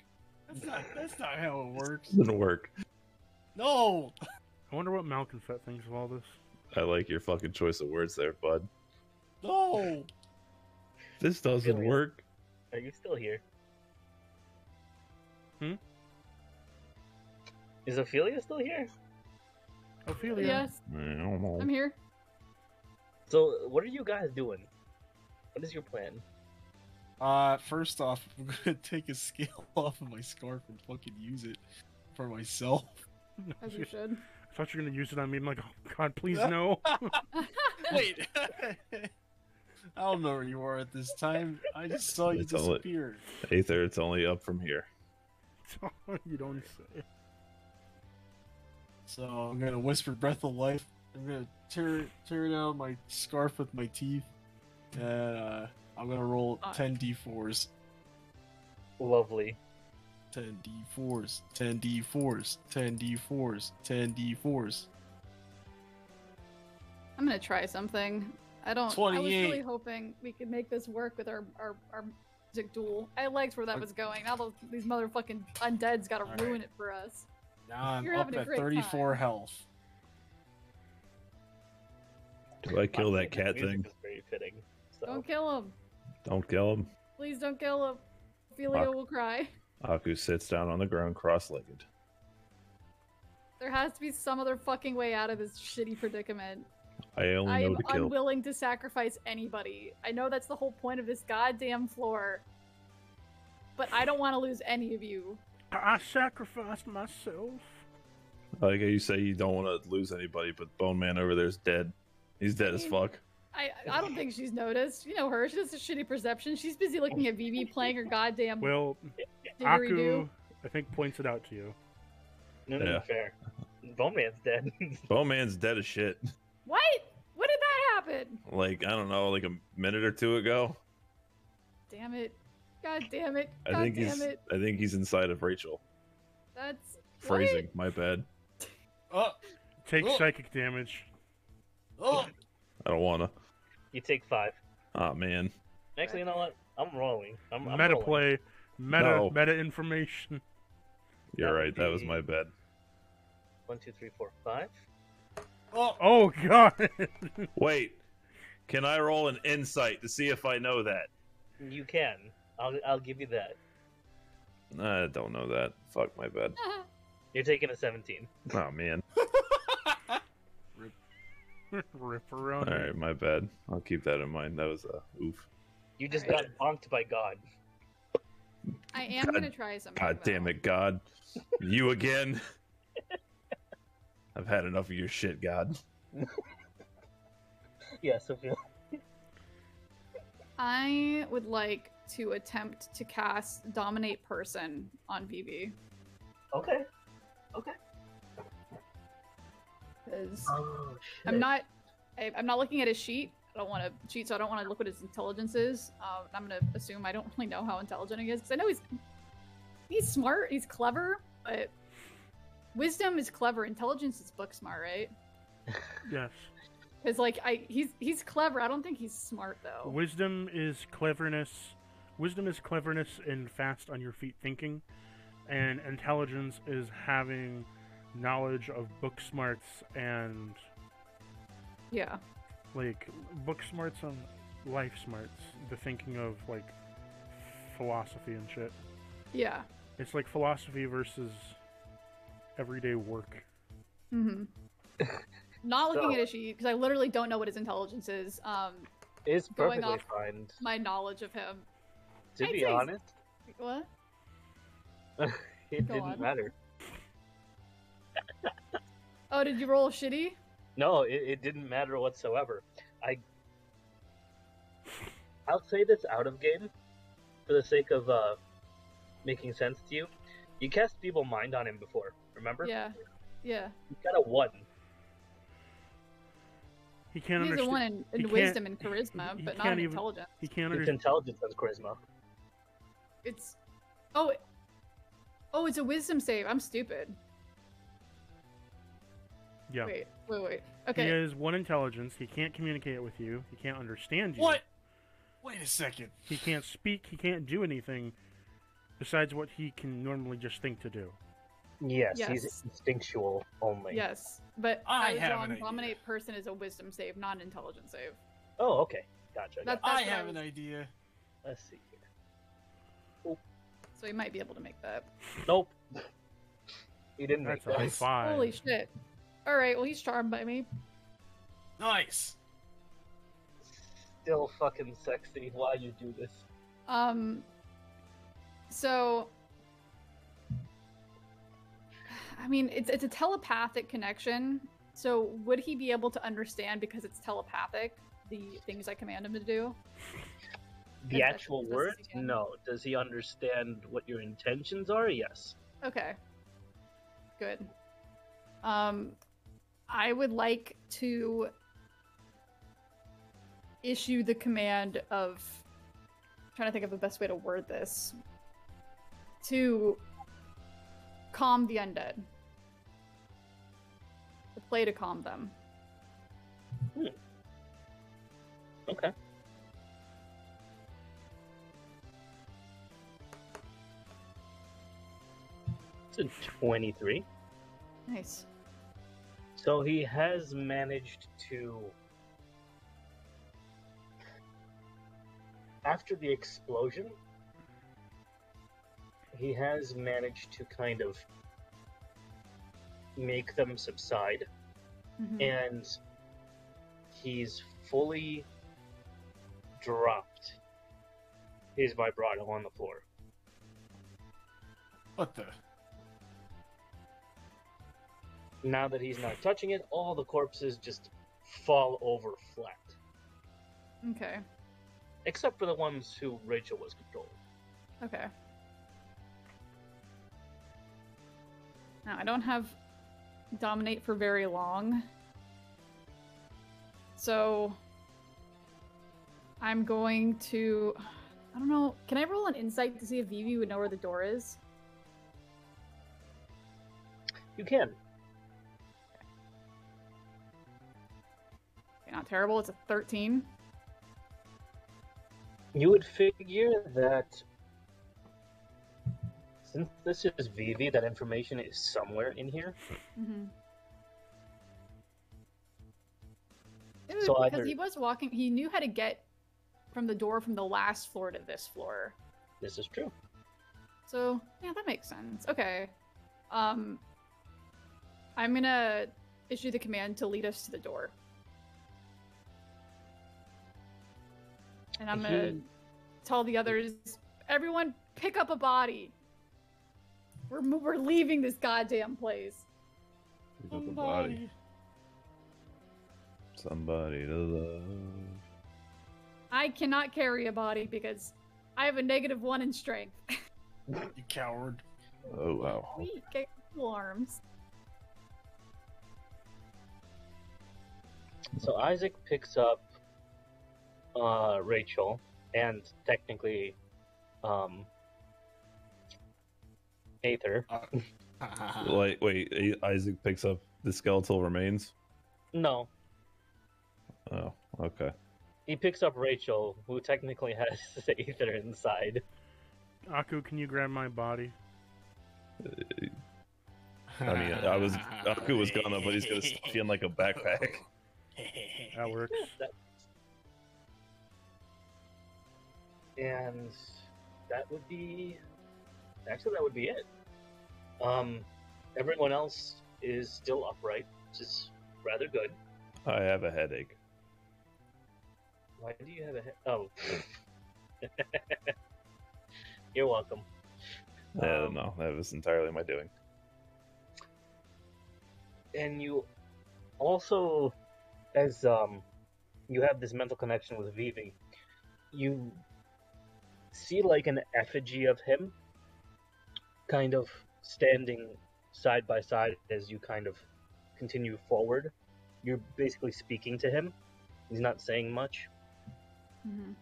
That's not how it works. Didn't work. No. I wonder what Malconfet thinks of all this. I like your fucking choice of words there, bud. No. This doesn't Really? work. Are you still here? Hmm? Is Ophelia still here? Ophelia. Yes, I don't know. I'm here. So, what are you guys doing? What is your plan? First off, I'm gonna take a scale off of my scarf and fucking use it for myself. As you should. I thought you were gonna use it on me. I'm like, oh god, please no. Wait. I don't know where you are at this time. I just saw you It's all- disappear. Aether, it's only up from here. You don't say. So I'm gonna whisper breath of life. I'm gonna tear down my scarf with my teeth, and I'm gonna roll 10 d4s. Lovely. 10 d4s. 10 d4s. 10 d4s. 10 d4s. I'm gonna try something. I was 28. really hoping we could make this work with our magic duel. I liked where that was going. Now these motherfucking undeads gotta Alright. ruin it for us. Now I'm You're up having a at great 34 time. health. Do I kill Honestly, that cat the music thing? is very fitting. So. Don't kill him. Don't kill him. Please don't kill him. Ophelia will cry. Aku sits down on the ground cross-legged. There has to be some other fucking way out of this shitty predicament. I only I know am to kill. unwilling to sacrifice anybody. I know that's the whole point of this goddamn floor. But I don't want to lose any of you. I sacrificed myself. Like you say, you don't want to lose anybody, but Bone Man over there's dead. He's dead as fuck. I don't think she's noticed. You know her. She does a shitty perception. She's busy looking at Vivi playing her goddamn Well, didgeridoo. Aku, I think, points it out to you. No, Yeah. fair. Bone Man's dead. Bone Man's dead as shit. What? When did that happen? Like, I don't know, like a minute or two ago. Damn it. God damn it. I God think damn it. he's inside of Rachel. That's Phrasing, my bad. Oh, Take Oh. psychic damage. oh. I don't wanna. You take 5. Oh man. Actually, you know what? I'm rolling. I'm Meta rolling. play. No. Meta information. You're That right, would that was be- my bad. 1, 2, 3, 4, 5. Oh, Oh god. Wait. Can I roll an insight to see if I know that? You can. I'll give you that. I don't know that. Fuck my bad. You're taking a 17. Oh man. Ripperoni. Alright, my bad. I'll keep that in mind. That was oof. You just Alright. got bonked by God. I am God- gonna try something. God damn though. it, God. You again? I've had enough of your shit, God. Yeah, Sophia. I would like to attempt to cast Dominate Person on Vivi. Okay. Okay. Because Oh, shit. I'm not looking at his sheet. I don't want to cheat, so I don't want to look what his intelligence is. I'm gonna assume I don't really know how intelligent he is, because I know he's smart, he's clever, but wisdom is clever, intelligence is book smart, right? Yes. Because like he's clever. I don't think he's smart though. Wisdom is cleverness. Wisdom is cleverness and fast on your feet thinking, and intelligence is having knowledge of book smarts and Yeah. like book smarts and life smarts. The thinking of like philosophy and shit. Yeah. It's like philosophy versus everyday work. Mm-hmm. Not looking So- at his sheet because I literally don't know what his intelligence is. It's going perfectly off- fine. My knowledge of him. To I'd be say he's- honest, What? it Go didn't on. matter. Oh, did you roll shitty? No, it didn't matter whatsoever. I'll say this out of game, for the sake of making sense to you. You cast Feeble Mind on him before, remember? Yeah. Yeah. He got a 1. He can't He's the understand. one in he can't- wisdom and charisma, he but not can't in even- intelligence. He can't It's understand. intelligence and charisma. It's it's a wisdom save. I'm stupid. Yeah. Wait. He Okay. has 1 intelligence. He can't communicate with you. He can't understand you. What? Wait a second. He can't speak. He can't do anything besides what he can normally just think to do. Yes, Yes. he's instinctual only. Yes, but I was have wrong. an idea. Dominate person is a wisdom save, not an intelligence save. Oh, okay. Gotcha. That's I what have was- an idea. Let's see here. So he might be able to make that. Nope. He didn't make That's a high that. 5. Holy shit! All right, well he's charmed by me. Nice. Still fucking sexy. Why you do this? So, I mean, it's a telepathic connection. So would he be able to understand because it's telepathic the things I command him to do? The That's- actual that's words? the game. No. Does he understand what your intentions are? Yes. Okay. Good. I would like to issue the command of trying to think of the best way to word this. To calm the undead. To play to calm them. Okay. It's a 23. Nice. So he has managed to. After the explosion, he has managed to kind of make them subside, Mhm. and he's fully dropped his vibrato on the floor. What the? Now that he's not touching it, all the corpses just fall over flat. Okay. Except for the ones who Rachel was controlling. Okay. Now, I don't have dominate for very long. So I'm going to I don't know, can I roll an insight to see if Vivi would know where the door is? You can. Okay, not terrible, it's a 13. You would figure that since this is Vivi, that information is somewhere in here. Mm-hmm. So because either- he was walking, he knew how to get from the door from the last floor to this floor. This is true. So, yeah, that makes sense. Okay. I'm gonna issue the command to lead us to the door. And I'm gonna tell the others, everyone pick up a body. We're leaving this goddamn place. Pick up a body. Somebody to love. I cannot carry a body because I have a -1 in strength. You coward. Oh wow. Weak, I have full arms. So Isaac picks up Rachel and technically Aither. Wait, Isaac picks up the skeletal remains? No, Oh, okay. he picks up Rachel, who technically has Aither inside. Aku, can you grab my body? I mean, Aku was gonna, but he's gonna stuff you in like a backpack. That works. And that would be it. Everyone else is still upright, which is rather good. I have a headache. Why do you have a head? Oh. You're welcome. Yeah, no, that was entirely my doing. And you also, as you have this mental connection with Vivi, you see like an effigy of him kind of standing side by side as you kind of continue forward. You're basically speaking to him, He's not saying much. Mm-hmm.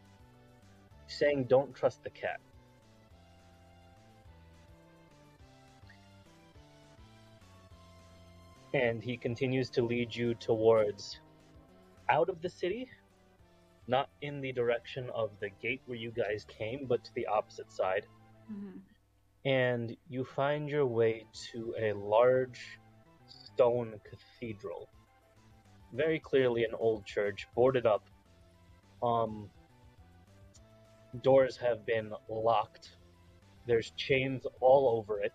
He's saying, "Don't trust the cat." And he continues to lead you towards out of the city, not in the direction of the gate where you guys came, but to the opposite side. Mm-hmm. And you find your way to a large stone cathedral. Very clearly an old church, boarded up. Doors have been locked. There's chains all over it.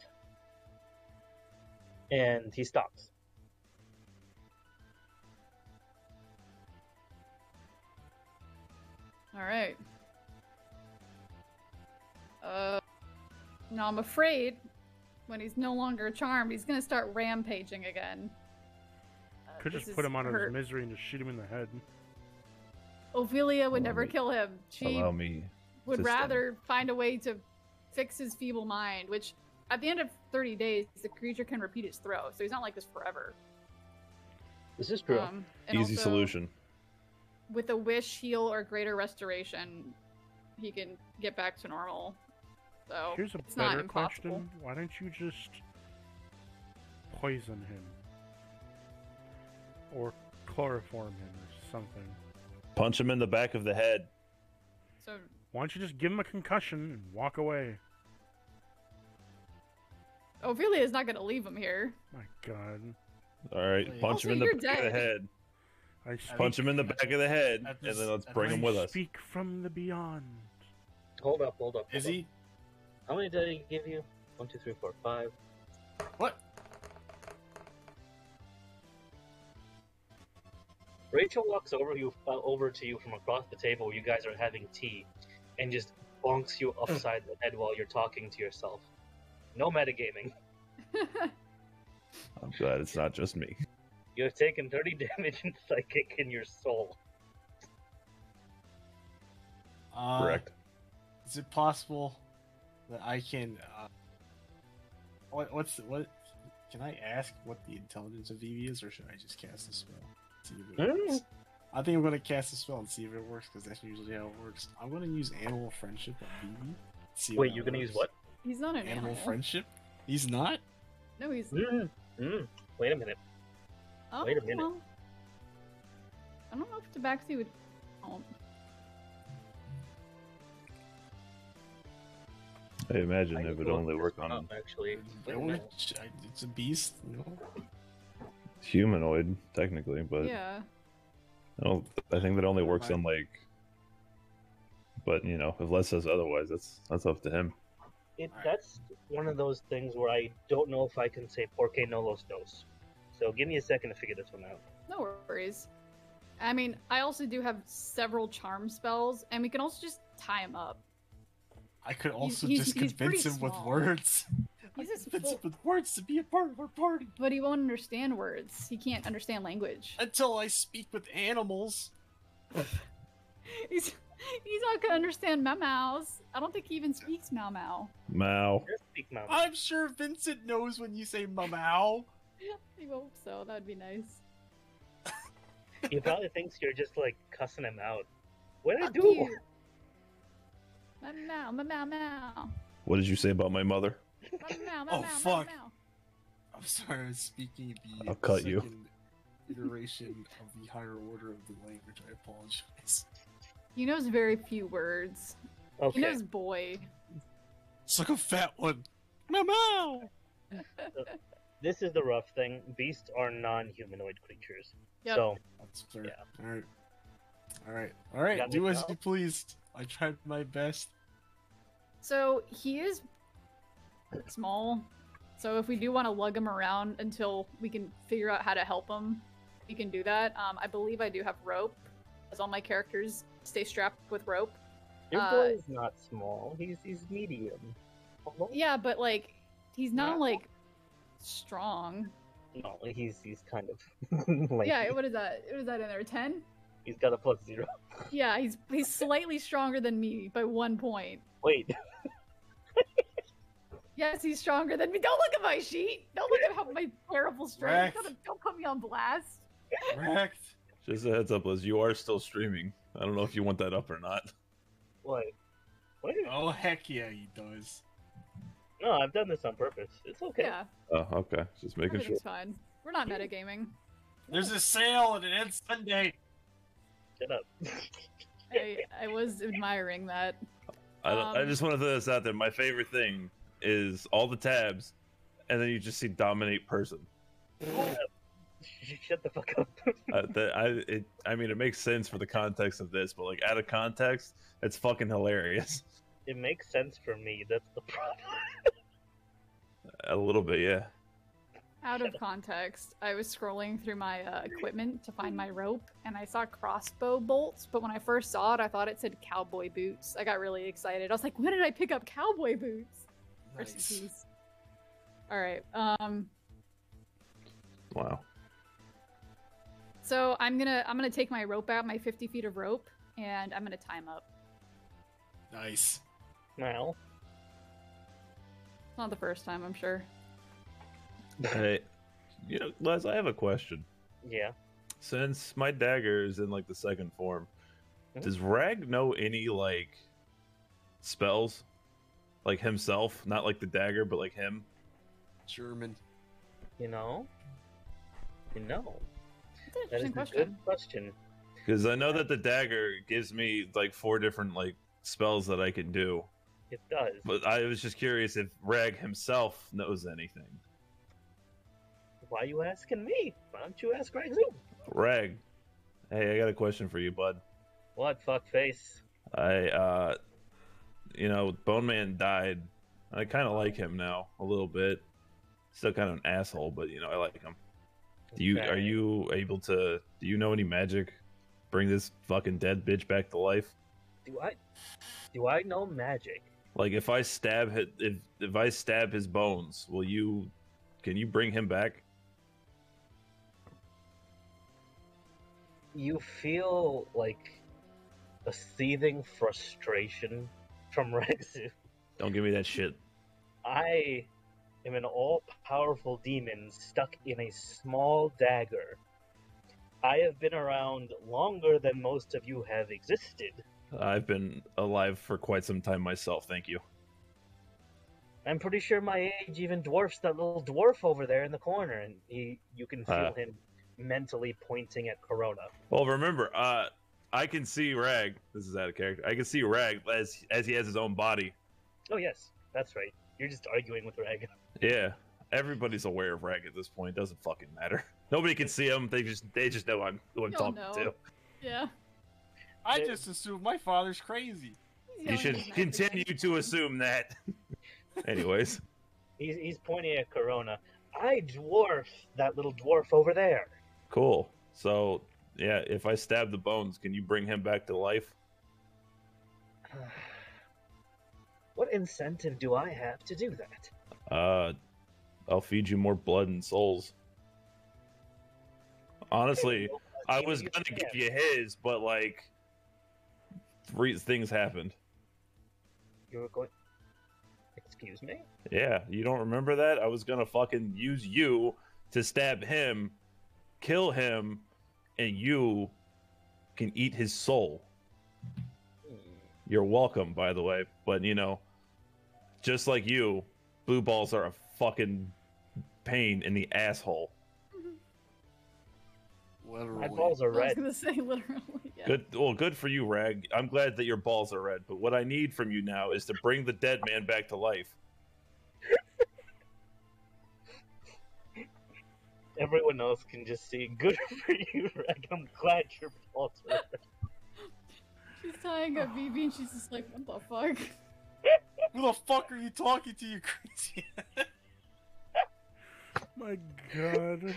And he stops. All right. Now I'm afraid when he's no longer charmed, he's gonna start rampaging again. Could This just put is him out of her- his misery and just shoot him in the head. Ophelia would Allow never me- kill him. She Allow me. would to rather find a way to fix his feeble mind, which at the end of 30 days, the creature can repeat its throw, so he's not like this forever. This is true. And Easy also, solution. With a wish, heal, or greater restoration, he can get back to normal. So Here's a it's not better impossible. question. Why don't you just poison him? Or chloroform him or something? Punch him in the back of the head. So Why don't you just give him a concussion and walk away? Ophelia is not going to leave him here. My god. All right, Wait. punch him Also, in the you're back of the dead. head. I Punch him in the back of the head, At and this- then let's at bring this- him with us. Speak from the beyond. Hold up, hold up. Is hold up. he? How many did I give you? 1, 2, 3, 4, 5. What? Rachel walks over to you from across the table where you guys are having tea, and just bonks you upside the head while you're talking to yourself. No metagaming. I'm glad it's not just me. You have taken 30 damage in psychic in your soul. Correct. Is it possible that I can? What's what? Can I ask what the intelligence of Vivi is, or should I just cast a spell? See if it works? I think I'm gonna cast a spell and see if it works, because that's usually how it works. I'm gonna use animal friendship on Vivi. See if Wait, that you're gonna use works. what? He's not an Animal animal. friendship? He's not. No, he's. Wait a minute. Oh, Wait a minute. well, I don't know if Tabaxi would. Oh, I imagine I it need would to look only this work one on up, actually. It's a beast, you know. humanoid, technically, but yeah. I think that only works on like. But you know, if Les says otherwise, that's up to him. That's one of those things where I don't know if I can say porque no los dos. So give me a second to figure this one out. No worries. I mean, I also do have several charm spells, and we can also just tie him up. I could also he's just pretty convince him with small. words. He's just Convince him full, with words to be a part of our party. but he won't understand words. He can't understand language. Until I speak with animals. He's not gonna understand Mau-Maus. I don't think he even speaks Mau-Mau. Mao. Just speak Mount. I'm sure Vincent knows when you say mamau. I hope so. That'd be nice. He probably thinks you're just like cussing him out. What did I Fuck do? you. Mau, mau, mau. What did you say about my mother? Oh, fuck. I'm sorry, I was speaking the I'll cut you. second iteration of the higher order of the language. I apologize. He knows very few words. He Okay. knows boy. It's like a fat one. Mamau. This is the rough thing. Beasts are non-humanoid creatures. Yep. So That's fair. Yeah. All right. All right. All right. Got Do me as now? you please. I tried my best. So he is small. So if we do want to lug him around until we can figure out how to help him, we can do that. I believe I do have rope, as all my characters stay strapped with rope. your boy is not small. He's medium. Yeah, but like he's not Yeah. like strong. No, he's kind of like Yeah, what is that? What is that in there? 10? he's got a +0. Yeah, he's slightly stronger than me by 1 point. Wait, Yes, he's stronger than me. Don't look at my sheet. Don't look at how my terrible strength. Wrecked. Don't put me on blast. Correct. Just a heads up, Liz. You are still streaming. I don't know if you want that up or not. What? What? Oh heck yeah, he does. No, I've done this on purpose. It's okay. Yeah, Oh, okay. Just making sure. everything's fine. We're not metagaming. There's a sale and it ends Sunday. Shut up. I was admiring that. I just want to throw this out there. My favorite thing is all the tabs, and then you just see dominate person. Shut the fuck up. I mean, it makes sense for the context of this, but like out of context, it's fucking hilarious. It makes sense for me. That's the problem. A little bit, yeah. Out of context, I was scrolling through my equipment to find my rope, and I saw crossbow bolts, but when I first saw it, I thought it said cowboy boots. I got really excited. I was like, when did I pick up cowboy boots? Nice. Alright, Wow. so I'm gonna take my rope out, my 50 feet of rope, and I'm gonna tie him up. Nice. Well, It's not the first time, I'm sure. Hey, Les, I have a question. yeah. Since my dagger is in like the second form, Mhm. does Rag know any like spells, like himself, not like the dagger, but like him? German. You know? That's an That is interesting a question. good question. Because I know that the dagger gives me like 4 different like spells that I can do, It does. but I was just curious if Rag himself knows anything. Why are you asking me? Why don't you ask Greg Zoom? Rag, hey, I got a question for you, bud. What, fuckface? Bone Man died. I kind of like him now a little bit. Still kind of an asshole, but I like him. Okay. Are you able to? Do you know any magic? Bring this fucking dead bitch back to life. Do I know magic? Like if I stab if I stab his bones, can you bring him back? You feel like a seething frustration from Rexu. Don't give me that shit. I am an all-powerful demon stuck in a small dagger. I have been around longer than most of you have existed. I've been alive for quite some time myself, thank you. I'm pretty sure my age even dwarfs that little dwarf over there in the corner, and you can feel him mentally pointing at Corona. Well, remember, I can see Rag. This is out of character. I can see Rag as he has his own body. Oh yes, that's right. You're just arguing with Rag. Yeah, everybody's aware of Rag at this point. It doesn't fucking matter. Nobody can see him. They just know who I'm You'll talking know. to. Yeah. I just assume my father's crazy. He's You yelling should his knife continue again. to assume that. Anyways, He's pointing at Corona. I dwarf that little dwarf over there. cool. So, yeah, if I stab the bones, can you bring him back to life? What incentive do I have to do that? I'll feed you more blood and souls. Honestly, I was gonna give you his, but like, 3 things happened. You were going. Excuse me? Yeah, you don't remember that? I was gonna fucking use you to stab him, kill him, and you can eat his soul. You're welcome, by the way. But just like you, blue balls are a fucking pain in the asshole. Literally. My balls are I was red. gonna say literally. Yeah. Good. Well, good for you, Rag. I'm glad that your balls are red. But what I need from you now is to bring the dead man back to life. Everyone else can just see. Good for you, Rag. I'm glad your balls are red. She's tying up BB and she's just like, what the fuck? Who the fuck are you talking to, you crazy? My God.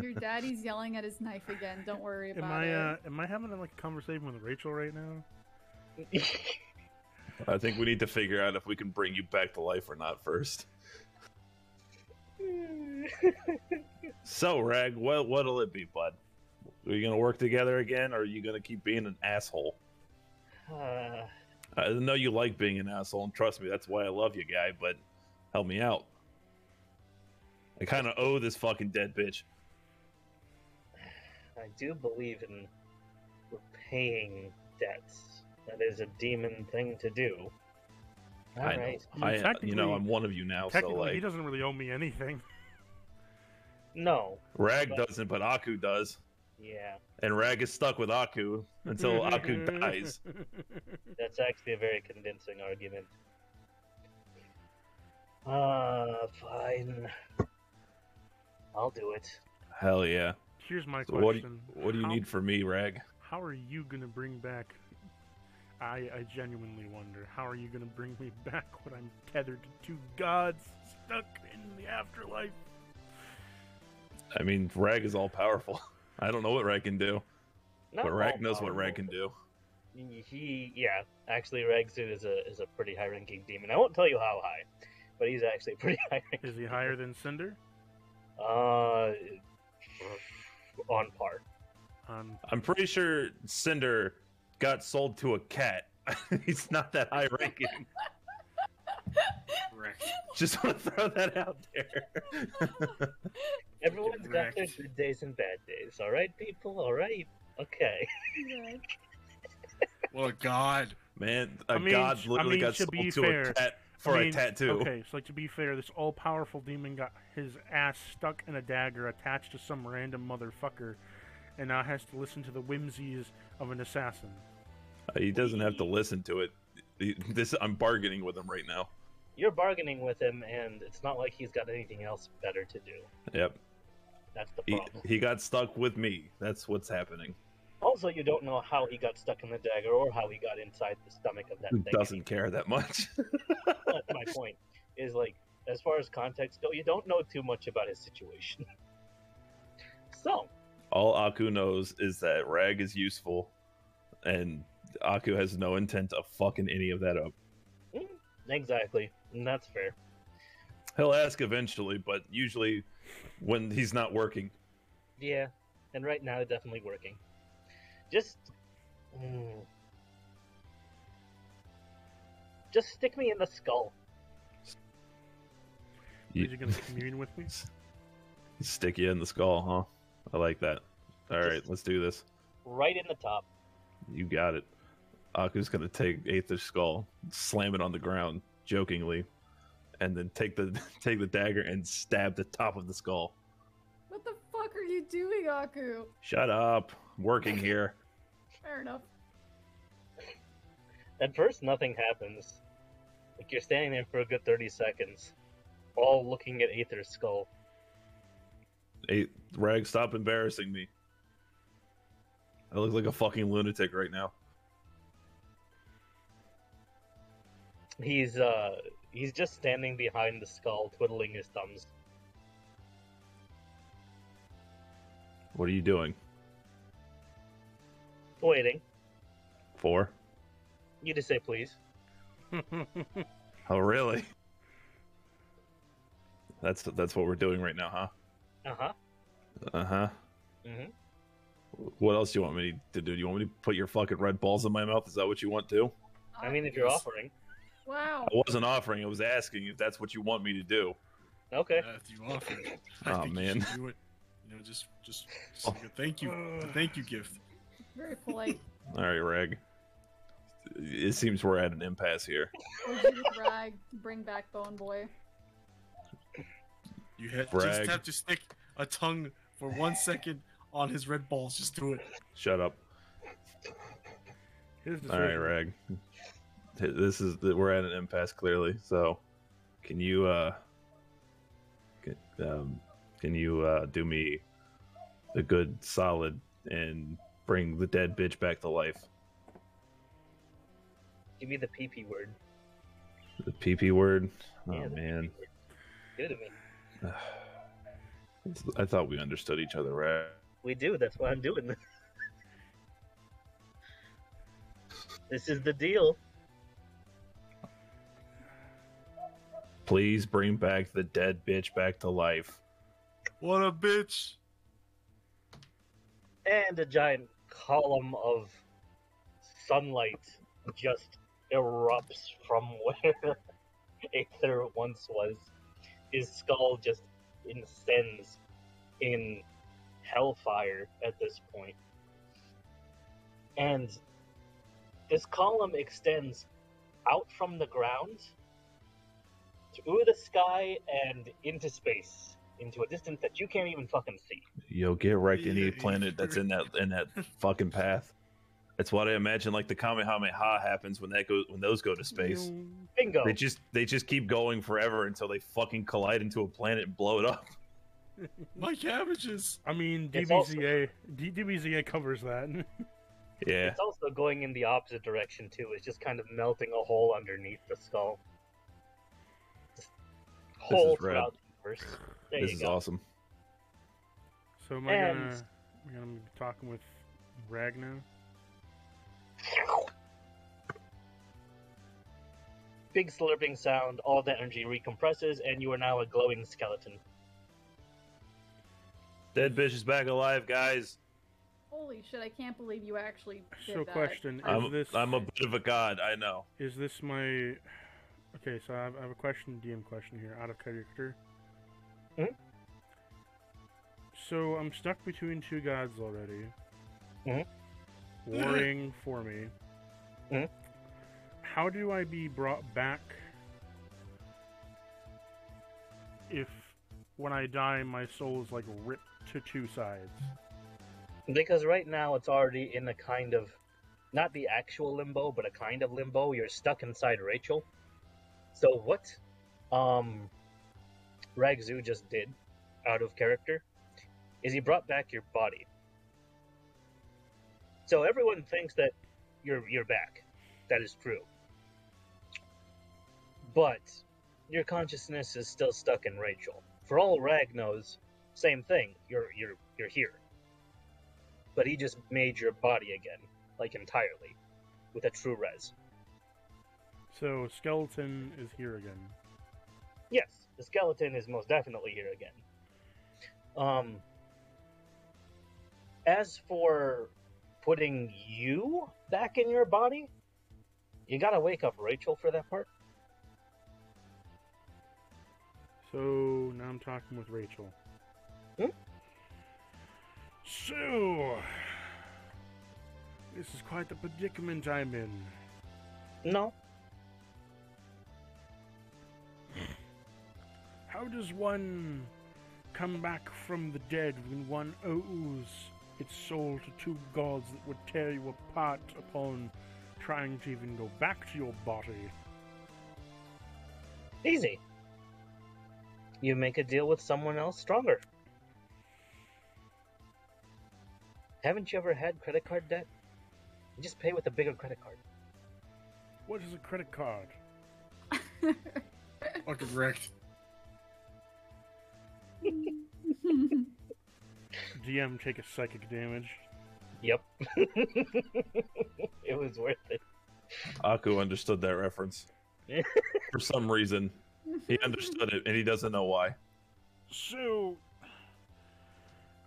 Your daddy's yelling at his knife again. Don't worry Am about it. am I having like a conversation with Rachel right now? I think we need to figure out if we can bring you back to life or not first. So, Rag, what'll it be, bud? Are you gonna work together again, or are you gonna keep being an asshole? I know you like being an asshole, and trust me, that's why I love you, guy. But help me out. I kind of owe this fucking dead bitch. I do believe in repaying debts. That is a demon thing to do. All I know. right. I mean, technically- I'm one of you now, so Technically, like he doesn't really owe me anything. No. Rag but- doesn't, but Aku does. Yeah, And Rag is stuck with Aku until Aku dies. that's actually a very convincing argument. Fine. I'll do it. Hell yeah. Here's my So question. what do you How- need from me, Rag? How are you gonna bring back? I genuinely wonder. How are you gonna bring me back when I'm tethered to two gods stuck in the afterlife? I mean, Rag is all powerful. I don't know what Rag can do, Not but Rag all knows what powerful. Rag can do. Actually, Ragsuit is a pretty high-ranking demon. I won't tell you how high, but he's actually pretty high-ranking. Is he higher than Cinder? On par. I'm pretty sure Cinder got sold to a cat. He's not that high ranking. Correct. Just want to throw that out there. Everyone's got their wrecked. good days and bad days. All right, people. All right. Okay. What a god. Man, I a mean, god to literally got be sold to fair, a cat for I mean, a tattoo. Okay, so like to be fair, this all-powerful demon got his ass stuck in a dagger attached to some random motherfucker, and now has to listen to the whimsies of an assassin. He doesn't have to listen to it. I'm bargaining with him right now. You're bargaining with him, and it's not like he's got anything else better to do. Yep. That's the He, problem. he got stuck with me. That's what's happening. Also, you don't know how he got stuck in the dagger or how he got inside the stomach of that thing. Doesn't care that much. That's my point. Is like, as far as context go, you don't know too much about his situation. So, All Aku knows is that Rag is useful, and Aku has no intent of fucking any of that up. exactly, and that's fair. He'll ask eventually, but usually when he's not working. Yeah, and right now, definitely working. Just, just stick me in the skull. You- Is he gonna commune with me? Stick you in the skull, huh? I like that. All right, let's do this. Right in the top. You got it. Aku's gonna take Aither's skull, slam it on the ground, jokingly, and then take the take the dagger and stab the top of the skull. What the fuck are you doing, Aku? Shut up! I'm working here. Fair enough. At first, nothing happens. Like, you're standing there for a good 30 seconds, all looking at Aether's skull. Rag, stop embarrassing me. I look like a fucking lunatic right now. He's just standing behind the skull, twiddling his thumbs. What are you doing? Waiting. For? You just say please. Oh, really? That's what we're doing right now, huh? Uh-huh. Uh-huh. Mm-hmm. What else do you want me to do? Do you want me to put your fucking red balls in my mouth? Is that what you want to? I mean, if you're offering. Wow. I wasn't offering. I was asking if that's what you want me to do. Okay. If you offer it, Oh, think man. you should do it. You know, just like a thank you, a thank you gift. Very polite. All right, Rag. It seems we're at an impasse here. OG with Rag to bring back Bone Boy. You just Brag. have to stick a tongue for 1 second on his red balls. Just do it. Shut up. His All right, decision. Rag. We're at an impasse clearly. So, can you do me a good solid and bring the dead bitch back to life? Give me the PP word. The PP word. Oh Yeah, the man, PP word. Give it to me. I thought we understood each other, right? We do. That's why I'm doing this. This is the deal. Please bring back the dead bitch back to life. What a bitch! And a giant column of sunlight just erupts from where Aether once was. His skull just ascends in hellfire at this point. And this column extends out from the ground through the sky and into space, into a distance that you can't even fucking see. Yo, get wrecked any Yeah, planet that's in that fucking path. That's what I imagine. Like the Kamehameha happens when those go to space. Bingo. They just keep going forever until they fucking collide into a planet and blow it up. My cabbages. I mean, It's DBZA covers that. Yeah, It's also going in the opposite direction too. It's just kind of melting a hole underneath the skull. Just hole rad. throughout the universe. There this you is go. awesome. So am And- I gonna be talking with Ragnar? Big slurping sound, all the energy recompresses, and you are now a glowing skeleton. Dead bitch is back alive, guys. Holy shit! I can't believe you actually did So that. question, I'm a bit of a god, I know. Is this my... Okay, so I have a question, DM question here, out of character. Mhm. So I'm stuck between two gods already. Mhm. Warring for me. Mhm. How do I be brought back if, when I die, my soul is like ripped to two sides? Because right now it's already in a kind of, not the actual limbo, but a kind of limbo. You're stuck inside Rachel. So what Ragzu just did, out of character, is he brought back your body. So everyone thinks that you're back. That is true. But your consciousness is still stuck in Rachel. For all Rag knows, same thing. You're here. But he just made your body again, like entirely, with a true res. So skeleton is here again. Yes, the skeleton is most definitely here again. As for putting you back in your body, you gotta wake up Rachel for that part. So now I'm talking with Rachel. Hmm? So this is quite the predicament I'm in. No. How does one come back from the dead when one owes its soul to two gods that would tear you apart upon trying to even go back to your body? Easy. You make a deal with someone else stronger. Haven't you ever had credit card debt? You just pay with a bigger credit card. What is a credit card? Fucking wrecked. DM, take a psychic damage. Yep. It was worth it. Aku understood that reference. For some reason. He understood it, and he doesn't know why. So,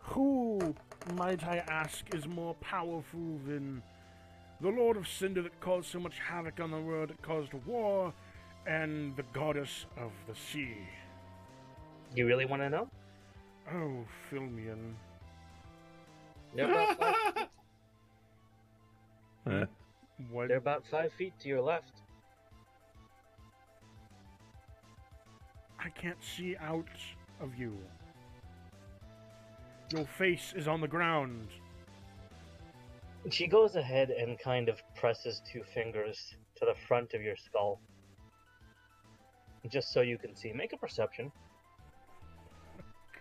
who, might I ask, is more powerful than the Lord of Cinder that caused so much havoc on the world that caused war, and the Goddess of the Sea? You really want to know? Oh, fill me in. They're about 5 feet. Eh. What? They're about 5 feet to your left. I can't see out of you. Your face is on the ground. She goes ahead and kind of presses 2 fingers to the front of your skull. Just so you can see. Make a perception.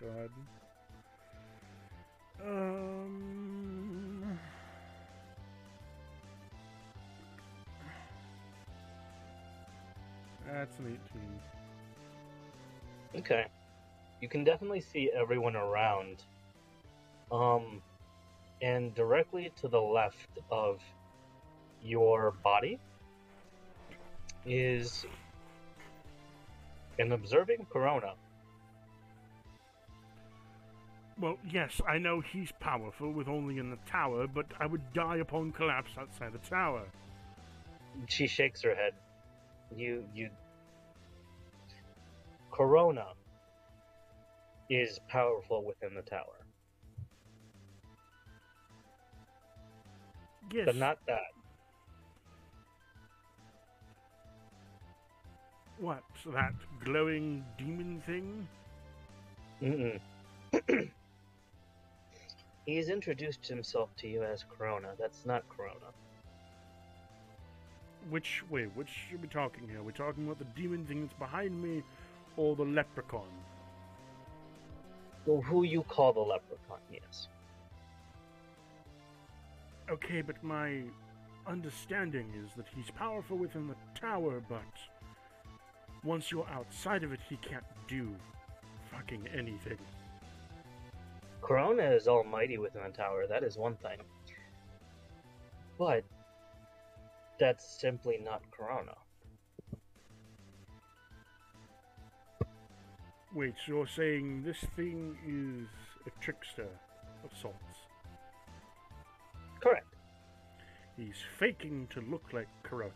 God. That's an 18. Okay. You can definitely see everyone around. And directly to the left of your body is an observing Corona. Well, yes, I know he's powerful with only in the tower, but I would die upon collapse outside the tower. She shakes her head. Corona is powerful within the tower. Yes. but not that. What? That glowing demon thing? Mm-mm. He's introduced himself to you as Corona. That's not Corona. Which are we talking here? Are we talking about the demon thing that's behind me, or the leprechaun? Well, who you call the leprechaun, yes. Okay, but my understanding is that he's powerful within the tower, but once you're outside of it, he can't do fucking anything. Corona is almighty within the tower, that is one thing. But that's simply not Corona. Wait, so you're saying this thing is a trickster of sorts? Correct. He's faking to look like Corona.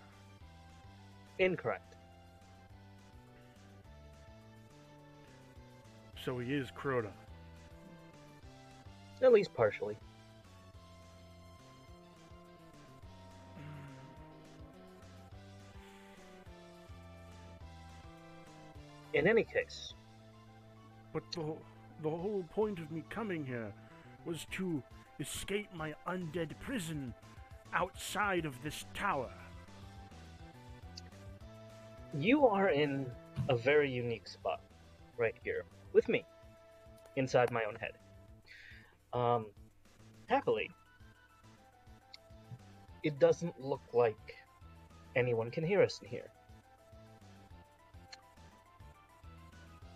Incorrect. So he is Corona. At least partially. In any case, But the whole point of me coming here was to escape my undead prison outside of this tower. you are in a very unique spot right here with me inside my own head. Happily, it doesn't look like anyone can hear us in here.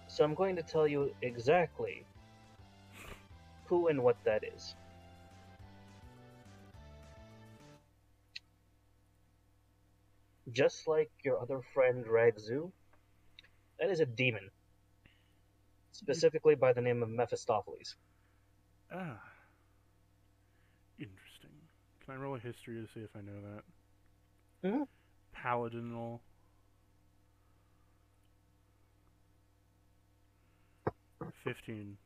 So I'm going to tell you exactly who and what that is. Just like your other friend Ragzu, that is a demon. Specifically by the name of Mephistopheles. Ah. Interesting. Can I roll a history to see if I know that? Mm-hmm. Paladinal. $15.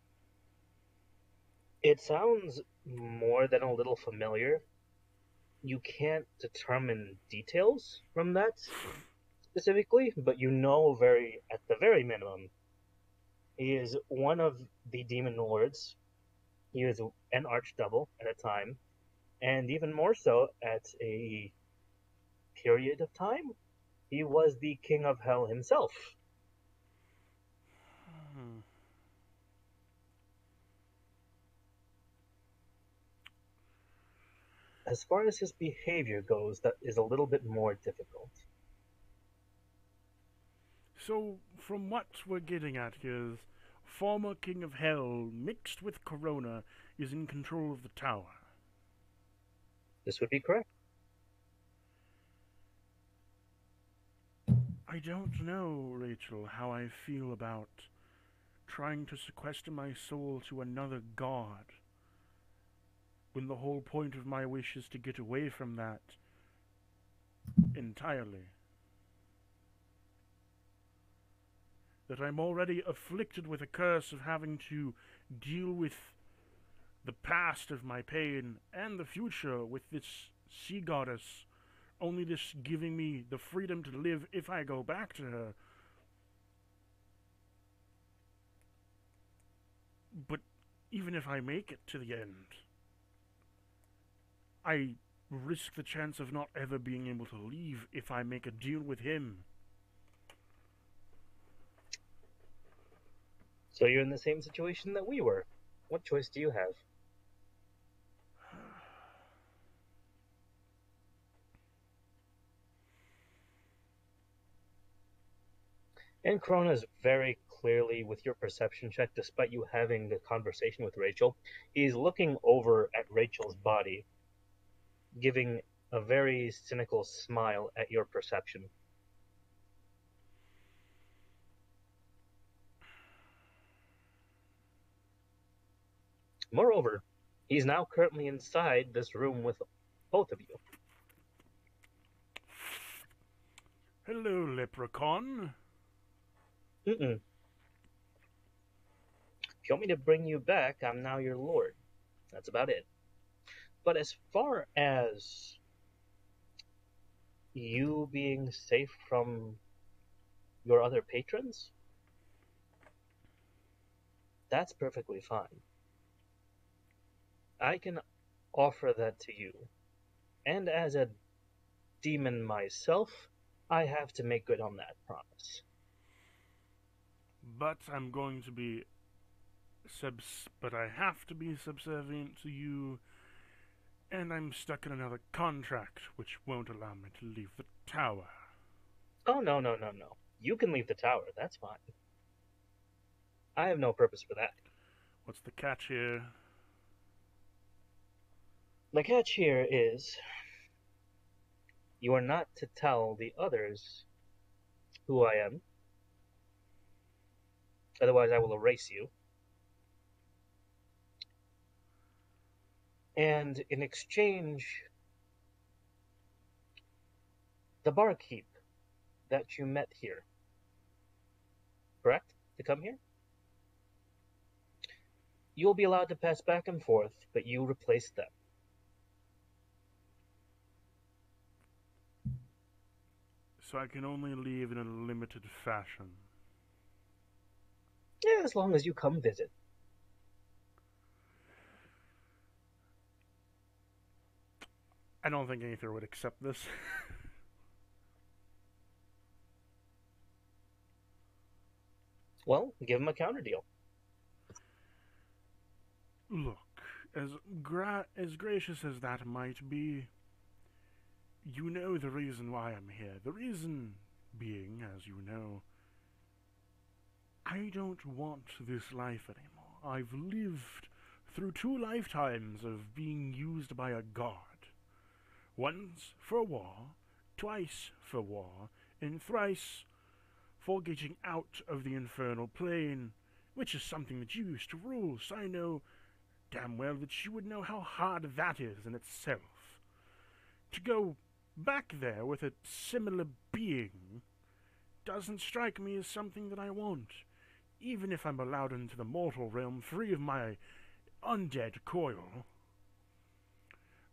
It sounds more than a little familiar. You can't determine details from that specifically, but you know at the very minimum, he is one of the demon lords. He is an archdouble at a time, and even more so at a period of time, he was the king of hell himself. Hmm. As far as his behavior goes, that is a little bit more difficult. So, from what we're getting at here is, former King of Hell mixed with Corona is in control of the tower. This would be correct. I don't know, Rachel, how I feel about trying to sequester my soul to another god, when the whole point of my wish is to get away from that entirely. That I'm already afflicted with a curse of having to deal with the past of my pain and the future with this sea goddess, only this giving me the freedom to live if I go back to her. But even if I make it to the end, I risk the chance of not ever being able to leave if I make a deal with him. So you're in the same situation that we were. What choice do you have? And Corona's very clearly, with your perception check, despite you having the conversation with Rachel, he's looking over at Rachel's body, giving a very cynical smile at your perception. Moreover, he's now currently inside this room with both of you. Hello, leprechaun. Mm-mm. If you want me to bring you back, I'm now your lord. That's about it. But as far as you being safe from your other patrons, that's perfectly fine. I can offer that to you. And as a demon myself, I have to make good on that promise. But I'm going to be but I have to be subservient to you, and I'm stuck in another contract which won't allow me to leave the tower. Oh, no, no, no, no. You can leave the tower, that's fine. I have no purpose for that. What's the catch here? The catch here is you are not to tell the others who I am. Otherwise, I will erase you. And in exchange, the barkeep that you met here, correct? To come here? You'll be allowed to pass back and forth, but you replace them. So I can only leave in a limited fashion. Yeah, as long as you come visit. I don't think Aether would accept this. Well, give him a counter deal. Look, as gracious as that might be, you know the reason why I'm here. The reason being, as you know, I don't want this life anymore. I've lived through 2 lifetimes of being used by a god. Once for war, twice for war, and thrice for getting out of the infernal plane, which is something that you used to rule, so I know damn well that you would know how hard that is in itself. To go back there with a similar being doesn't strike me as something that I want, even if I'm allowed into the mortal realm free of my undead coil.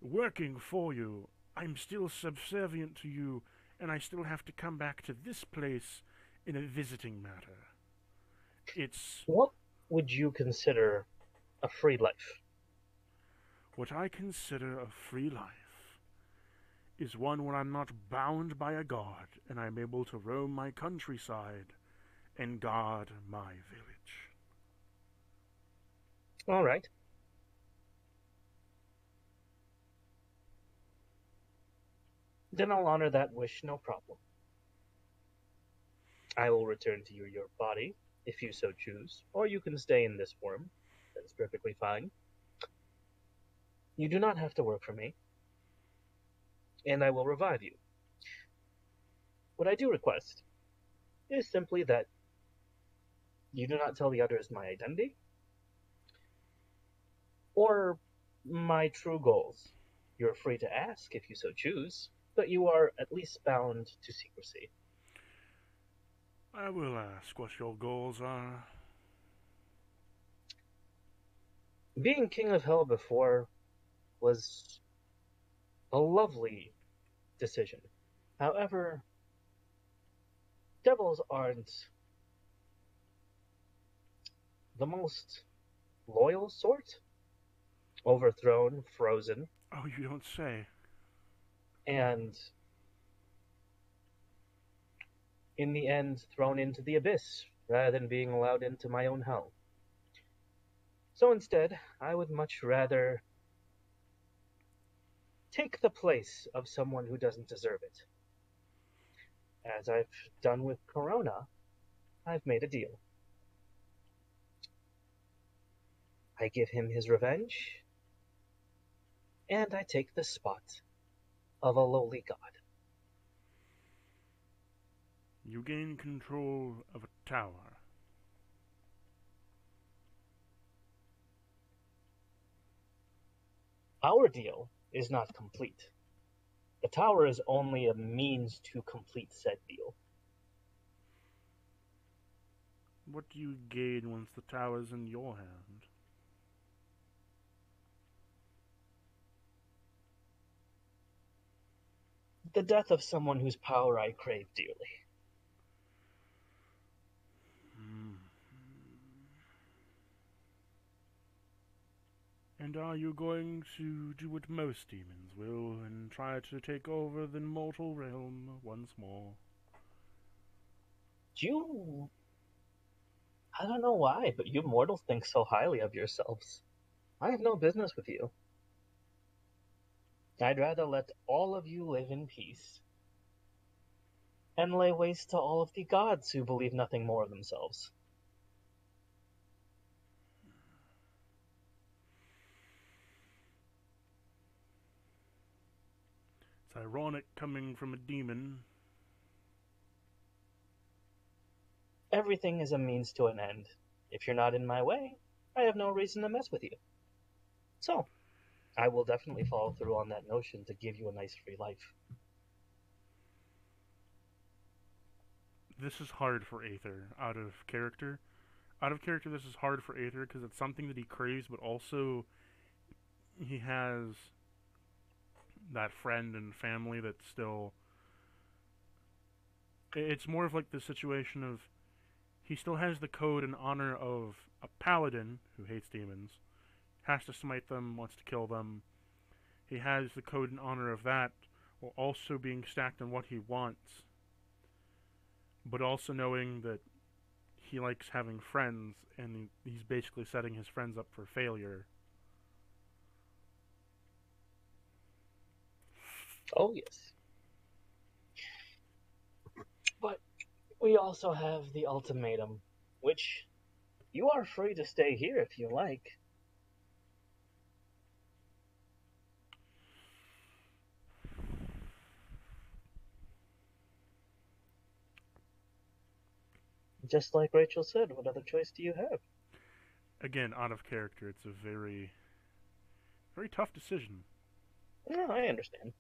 Working for you, I'm still subservient to you, and I still have to come back to this place in a visiting matter. It's What would you consider a free life? what I consider a free life is one where I'm not bound by a god, and I'm able to roam my countryside and guard my village. All right. Then I'll honor that wish, no problem. I will return to you your body, if you so choose, or you can stay in this form. That is perfectly fine. You do not have to work for me, and I will revive you. What I do request is simply that you do not tell the others my identity or my true goals. You're free to ask if you so choose, but you are at least bound to secrecy. I will ask what your goals are. Being king of hell before was a lovely decision. However, devils aren't the most loyal sort. Overthrown, frozen, Oh, you don't say. and in the end thrown into the abyss rather than being allowed into my own hell. So instead, I would much rather take the place of someone who doesn't deserve it. As I've done with Corona, I've made a deal. I give him his revenge, and I take the spot of a lowly god. You gain control of a tower. Our deal is not complete. The tower is only a means to complete said deal. What do you gain once the tower's in your hand? The death of someone whose power I crave dearly. And are you going to do what most demons will and try to take over the mortal realm once more? You... I don't know why, but you mortals think so highly of yourselves. I have no business with you. I'd rather let all of you live in peace and lay waste to all of the gods who believe nothing more of themselves. It's ironic coming from a demon. Everything is a means to an end. If you're not in my way, I have no reason to mess with you. So, I will definitely follow through on that notion to give you a nice free life. This is hard for Aether, out of character. Out of character, this is hard for Aether because it's something that he craves, but also he has that friend and family that's still... It's more of like the situation of he still has the code and honor of a paladin who hates demons, has to smite them, wants to kill them. He has the code and honor of that while also being stacked on what he wants, but also knowing that he likes having friends and he's basically setting his friends up for failure. Oh, yes. But we also have the ultimatum, which you are free to stay here if you like. Just like Rachel said, what other choice do you have? Again, out of character, it's a very, very tough decision. No, I understand.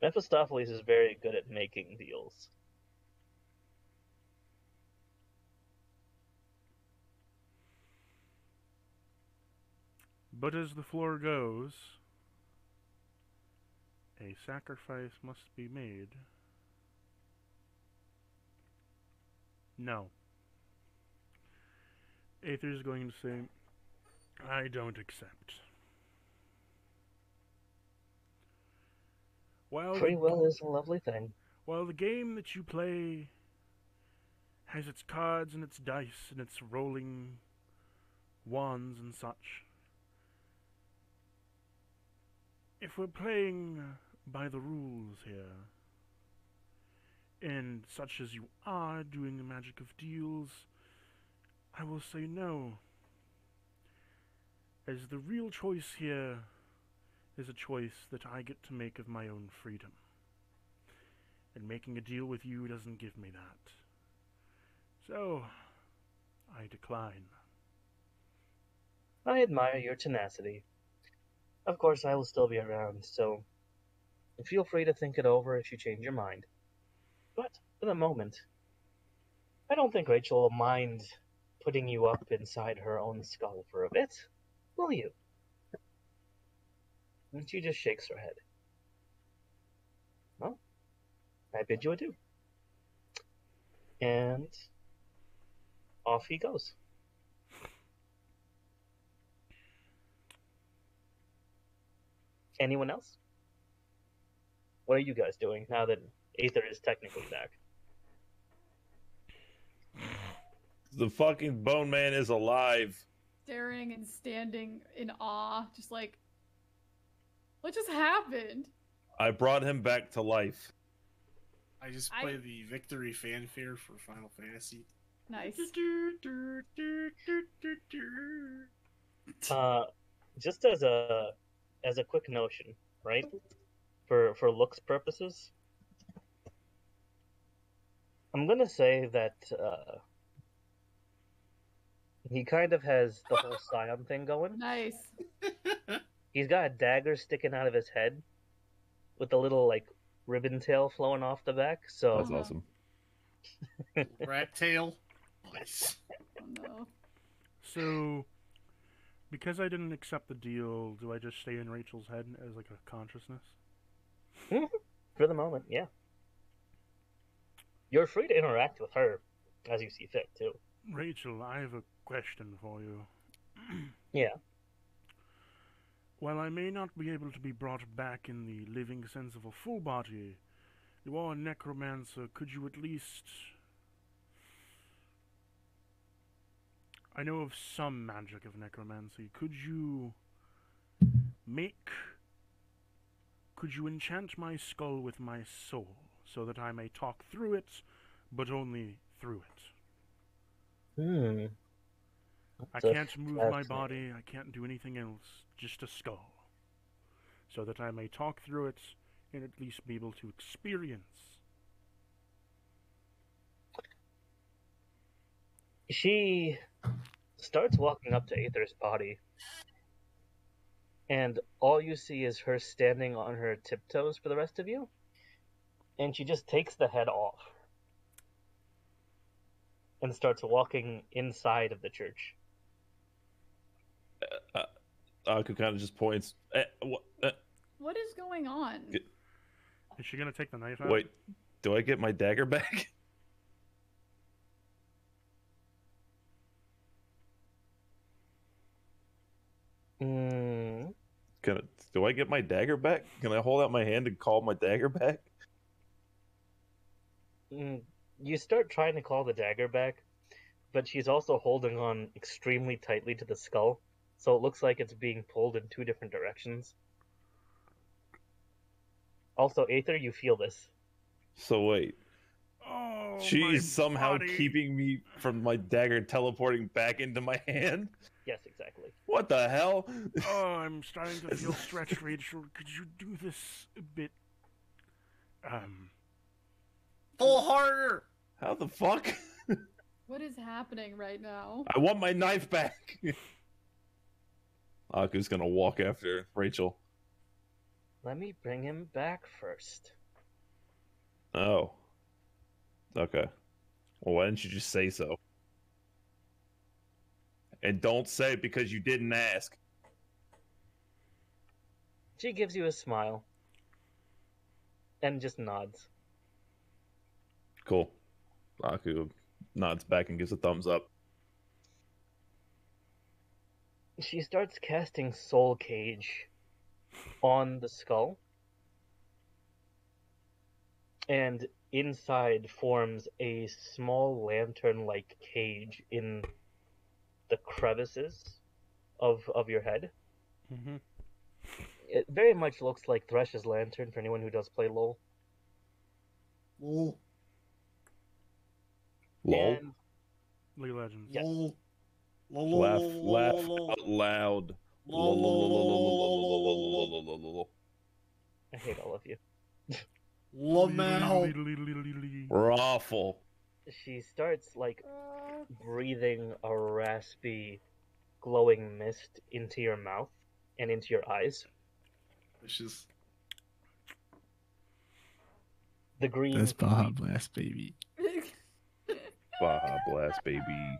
Mephistopheles is very good at making deals. But as the floor goes, a sacrifice must be made. No. Aether's going to say, I don't accept. Free will is a lovely thing. While the game that you play has its cards and its dice and its rolling wands and such, if we're playing by the rules here, and such as you are doing the magic of deals, I will say no. As the real choice here is a choice that I get to make of my own freedom. And making a deal with you doesn't give me that. So, I decline. I admire your tenacity. Of course, I will still be around, so feel free to think it over if you change your mind. But for the moment, I don't think Rachel will mind putting you up inside her own skull for a bit, will you? And she just shakes her head. Well, I bid you adieu. And off he goes. Anyone else? What are you guys doing now that Aether is technically back? The fucking Bone Man is alive. Staring and standing in awe, just like, what just happened? I brought him back to life. I just play the victory fanfare for Final Fantasy. Nice. Just as a quick notion, right? For looks purposes, I'm gonna say that he kind of has the whole Scion thing going. Nice. He's got a dagger sticking out of his head with a little like ribbon tail flowing off the back. So That's awesome. Rat tail. Nice. Oh no. So, because I didn't accept the deal, do I just stay in Rachel's head as like a consciousness? For the moment, yeah. You're free to interact with her as you see fit, too. Rachel, I have a question for you. Yeah. While I may not be able to be brought back in the living sense of a full body, you are a necromancer. Could you at least... I know of some magic of necromancy. Could you enchant my skull with my soul, so that I may talk through it, but only through it? Hmm. I That's can't move my fascinating. body, I can't do anything else, just a skull. So that I may talk through it, and at least be able to experience. She starts walking up to Aether's body, and all you see is her standing on her tiptoes for the rest of you, and she just takes the head off and starts walking inside of the church. Aku kind of just points. What is going on? Is she gonna take the knife out? Wait, do I get my dagger back? Mm, Do I get my dagger back? Can I hold out my hand and call my dagger back? you start trying to call the dagger back, but she's also holding on extremely tightly to the skull, so it looks like it's being pulled in two different directions. Also, Aether, you feel this. So wait, Oh, my she's somehow body. keeping me from my dagger teleporting back into my hand? Yes, exactly. What the hell? Oh, I'm starting to feel stretched, Rachel. Could you do this a bit... Pull harder! How the fuck? What is happening right now? I want my knife back. Aku's gonna walk after Rachel. Let me bring him back first. Oh. Okay. Well, why didn't you just say so? And don't say it because you didn't ask. She gives you a smile and just nods. Cool. Aku nods back and gives a thumbs up. She starts casting Soul Cage on the skull, and inside forms a small lantern-like cage in the crevices of your head. Mm-hmm. It very much looks like Thresh's lantern for anyone who does play LoL. Lol. Lol. And League of Legends. yes, Lol. Lol. Laugh Lol. out loud. Lol. I hate all of you. Lamau. Raffle. She starts like breathing a raspy, glowing mist into your mouth and into your eyes. Vicious. The green That's Baja Blast, baby. Baja Blast, baby.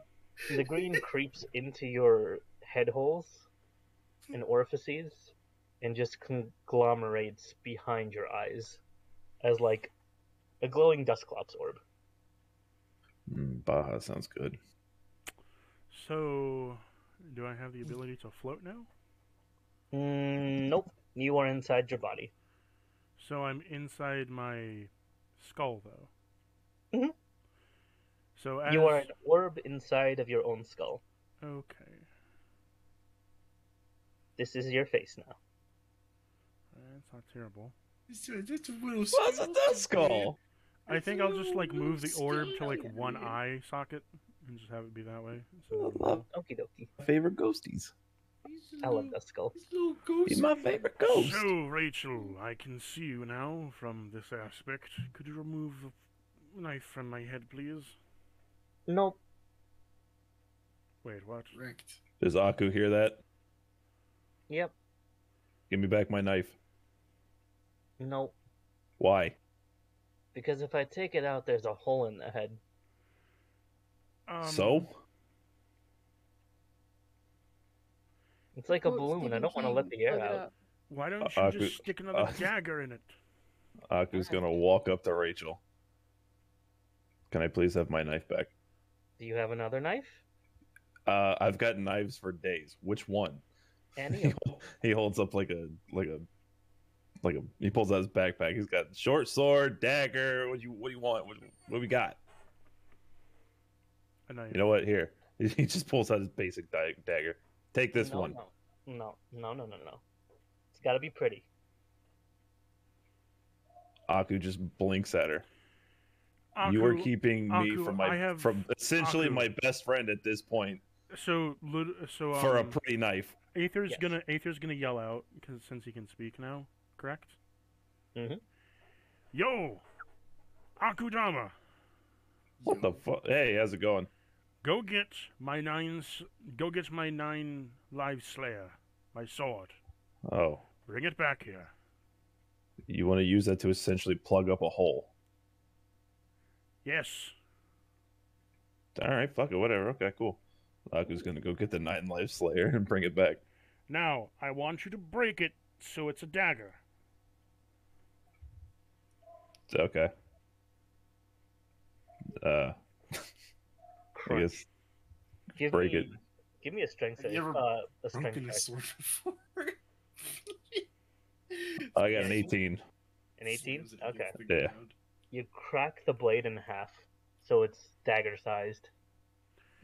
The green creeps into your head holes and orifices and just conglomerates behind your eyes as like a glowing Dusclops orb. Baja sounds good. So, do I have the ability to float now? Nope. You are inside your body. So I'm inside my skull, though. Mhm. So as... You are an orb inside of your own skull. Okay. This is your face now. That's not terrible. That's a little What's a dust skull? I think I'll just, like, move the orb to, like, one eye socket and just have it be that way. So, Okie dokie. Favorite ghosties. I love that skull. He's my favorite ghost. So, Rachel, I can see you now from this aspect. Could you remove the knife from my head, please? Nope. Wait, what? Wrecked. Does Aku hear that? Yep. Give me back my knife. Nope. Why? Because if I take it out, there's a hole in the head. So? It's like a Quote balloon. I Stephen don't want to King. let the air Look it out. up. Why don't you Aku- just stick another dagger in it? Aku's gonna walk up to Rachel. Can I please have my knife back? Do you have another knife? I've got knives for days. Which one? Any of them. He holds up like a he pulls out his backpack. He's got short sword, dagger. What do you want? What we got? A knife. You know what? Here. He just pulls out his basic dagger. Take this one. No. It's got to be pretty. Aku just blinks at her. Aku, You are keeping me Aku, from essentially Aku. my best friend at this point So for a pretty knife. Aither's Yes. gonna yell out because since he can speak now, correct? Mhm. Yo, Akudama, What the fuck? Hey, how's it going? go get my 9 live slayer, my sword. Oh, Bring it back here. you want to use that to essentially plug up a hole? Yes. All right, fuck it, whatever. Okay, cool. Aku's gonna go get the 9 life slayer and bring it back. Now I want you to break it so it's a dagger. Okay. I Crunch. guess Give break me, it. Give me a strength Have you save. ever A strength broken a check. sword before? I got an 18. An 18? Slams it against Okay. the Yeah. ground. You crack the blade in half, so it's dagger sized.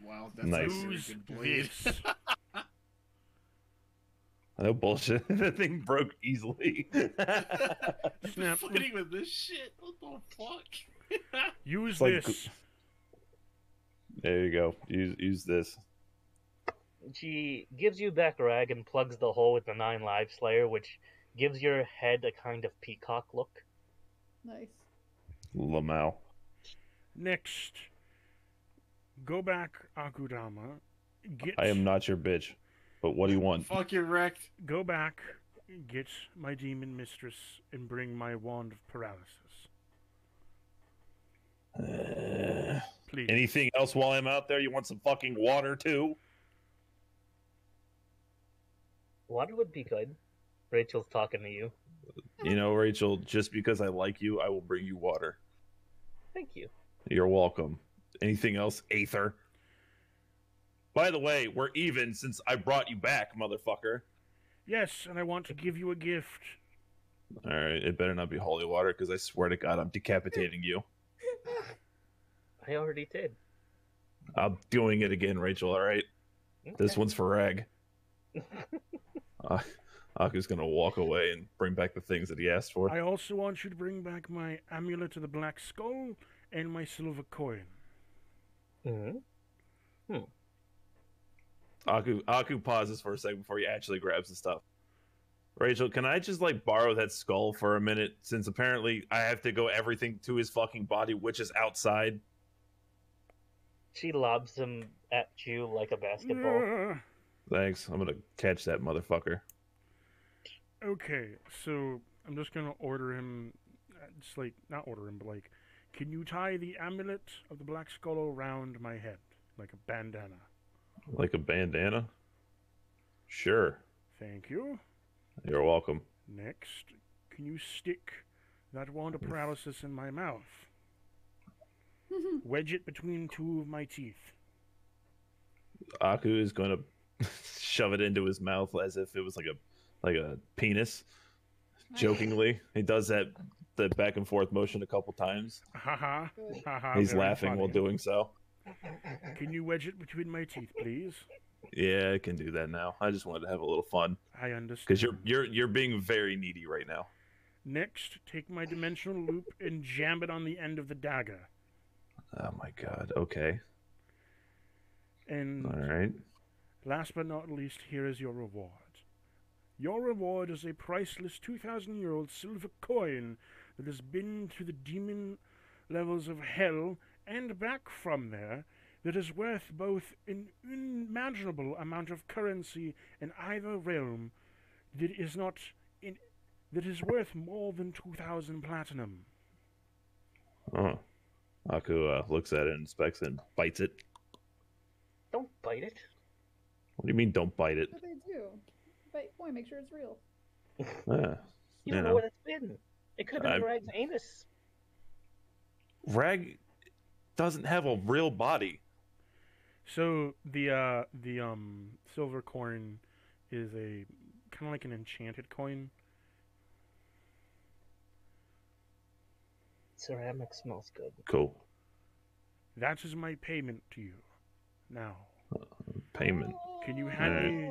Wow, that's Nice. a very Use good blade. this. No bullshit. That thing broke easily. You've been Snap. fighting with this shit. What the fuck? Use like- this. There you go. Use this. She gives you back a rag and plugs the hole with the 9 live slayer, which gives your head a kind of peacock look. Nice. Lamau. Next, go back, Akudama. Get. I am not your bitch. But what do you want? Fuck, you're wrecked. Go back, get my demon mistress, and bring my wand of paralysis. Please. Anything else while I'm out there? You want some fucking water too? Water would be good. Rachel's talking to you. You know, Rachel, just because I like you, I will bring you water. Thank you. You're welcome. Anything else, Aither? By the way, we're even since I brought you back, motherfucker. Yes, and I want to give you a gift. Alright, it better not be holy water, because I swear to God, I'm decapitating you. I already did. I'm doing it again, Rachel, alright? This Okay. one's for Rag. Aku's gonna walk away and bring back the things that he asked for. I also want you to bring back my amulet of the black skull and my silver coin. Mm-hmm. Aku pauses for a second before he actually grabs the stuff. Rachel, can I just like borrow that skull for a minute? Since apparently I have to go everything to his fucking body, which is outside. She lobs him at you like a basketball. Thanks. I'm gonna catch that motherfucker. Okay, so I'm just gonna order him, just like, not order him, but like, can you tie the amulet of the black skull around my head, like a bandana? Like a bandana? Sure. Thank you. You're welcome. Next, can you stick that wand of paralysis in my mouth? Wedge it between 2 of my teeth. Aku is gonna shove it into his mouth as if it was like a penis. Jokingly. He does that back and forth motion a couple times. Haha. Good. Haha. He's very laughing funny. while doing so. Can you wedge it between my teeth, please? Yeah, I can do that now. I just wanted to have a little fun. I understand. Because you're being very needy right now. Next, take my dimensional loop and jam it on the end of the dagger. Oh my god, okay. And Alright. last but not least, here is your reward. Your reward is a priceless 2,000-year-old silver coin that has been to the demon levels of hell and back from there, that is worth both an unimaginable amount of currency in either realm, that is worth more than 2,000 platinum. Oh. Aku looks at it, inspects it, and bites it. Don't bite it. What do you mean don't bite it? What do they do? Bite coin, make sure it's real. Ah, You don't know where it's been. It could have been I'm- Greg's this? Rag doesn't have a real body. So the silver coin is a kind of like an enchanted coin. Ceramic smells good. Cool. That is my payment to you. Now, Payment. can you hand Alright. me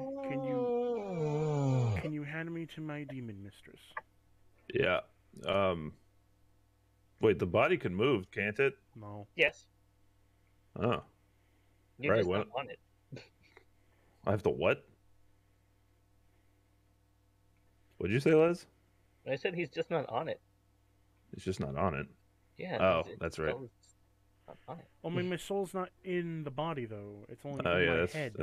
can you hand me to my demon mistress? Yeah. Wait, the body can move, can't it? No. Yes, Oh. you're Right, just what? not on it. I have to what? What'd you say, Les? I said he's just not on it. It's just not on it. Yeah. Oh, that's right. It's not on it. I mean, my soul's not in the body though. It's only Oh in yeah, my head.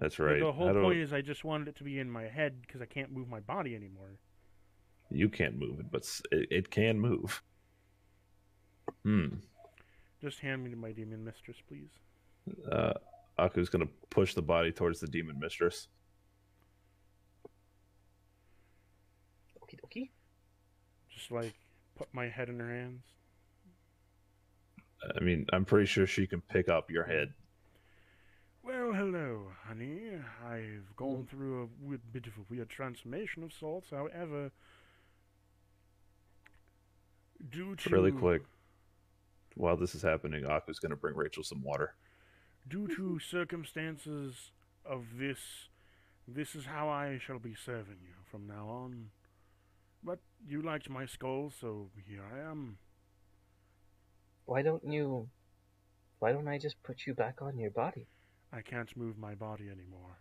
that's right. The whole How do point is I just wanted it to be in my head because I can't move my body anymore. you can't move it, but it can move. Just hand me to my demon mistress, please. Aku's gonna push the body towards the demon mistress. Okie dokie. Just like put my head in her hands. I mean, I'm pretty sure she can pick up your head. Well, hello, honey. I've gone through a bit of a weird transformation of sorts. However, due to Really quick, while this is happening, Aku's gonna bring Rachel some water. due to circumstances of this is how I shall be serving you from now on. But you liked my skull, so here I am. Why don't I just put you back on your body? I can't move my body anymore.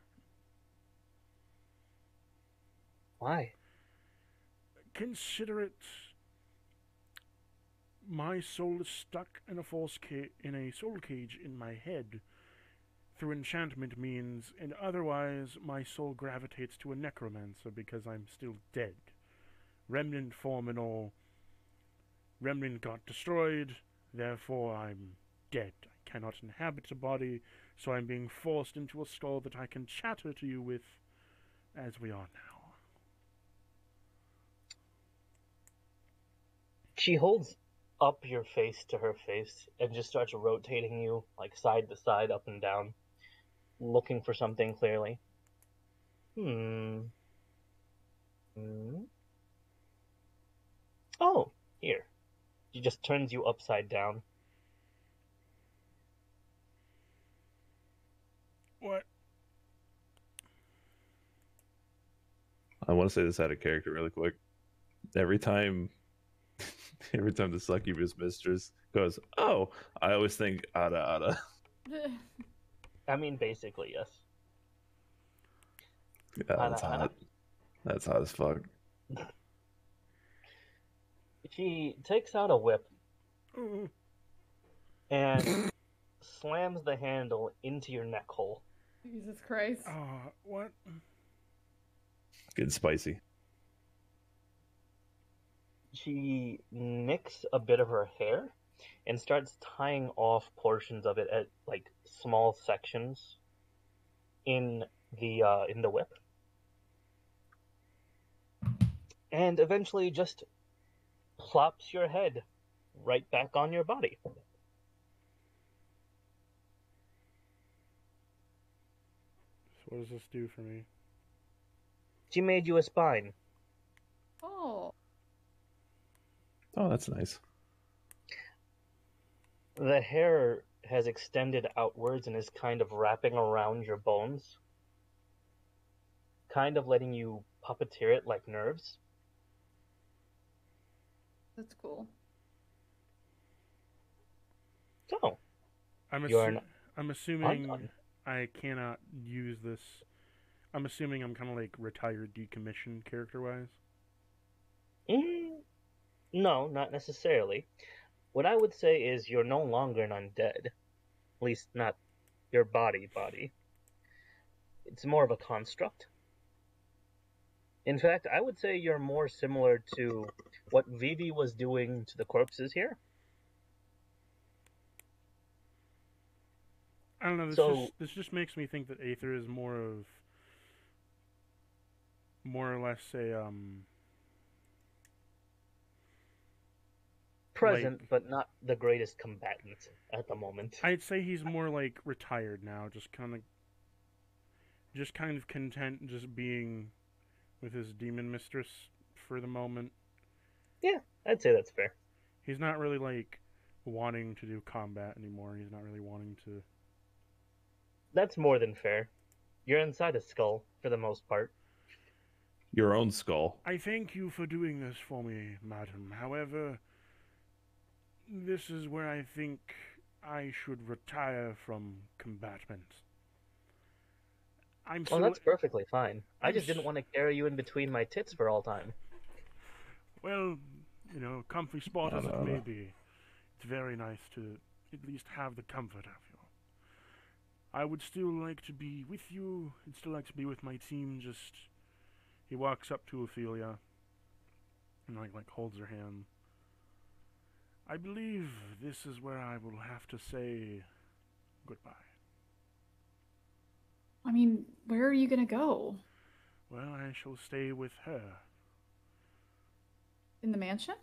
Why? Consider it my soul is stuck in a soul cage in my head. Through enchantment means, and otherwise my soul gravitates to a necromancer because I'm still dead. Remnant form and all. Remnant got destroyed, therefore I'm dead. I cannot inhabit a body, so I'm being forced into a skull that I can chatter to you with, as we are now. She holds up your face to her face and just starts rotating you like side to side, up and down, looking for something clearly. Oh, here. She just turns you upside down. What? I want to say this out of character really quick. Every time the succubus mistress goes, "Oh," I always think Ada. I mean, basically, yes. Yeah, that's Ada, Ada. hot. That's hot as fuck. She takes out a whip Oh, and slams the handle into your neck hole. Jesus Christ. what? Getting spicy. She nicks a bit of her hair and starts tying off portions of it at like small sections in the whip, and eventually just plops your head right back on your body. So what does this do for me? She made you a spine. Oh. Oh, that's nice. The hair has extended outwards and is kind of wrapping around your bones, kind of letting you puppeteer it like nerves. That's cool. So, I'm You're assuming undone. I cannot use this. I'm assuming I'm kind of like retired, decommissioned character-wise. No, not necessarily. What I would say is you're no longer an undead. At least not your body. It's more of a construct. In fact, I would say you're more similar to what Vivi was doing to the corpses here. I don't know. This just makes me think that Aether is more or less a present, Like- but not the greatest combatant at the moment. I'd say he's more like retired now, just kind of content just being with his demon mistress for the moment. Yeah, I'd say that's fair. He's not really like wanting to do combat anymore. He's not really wanting to. That's more than fair. You're inside a skull for the most part. Your own skull. I thank you for doing this for me, madam. However, this is where I think I should retire from combatment. I'm Well, still. that's perfectly fine. I I'm just didn't s- want to carry you in between my tits for all time. Well, comfy spot as it No. may be, it's very nice to at least have the comfort of you. I would still like to be with you. I'd still like to be with my team. Just he walks up to Ophelia and like holds her hand. I believe this is where I will have to say goodbye. I mean, where are you gonna go? Well, I shall stay with her. In the mansion?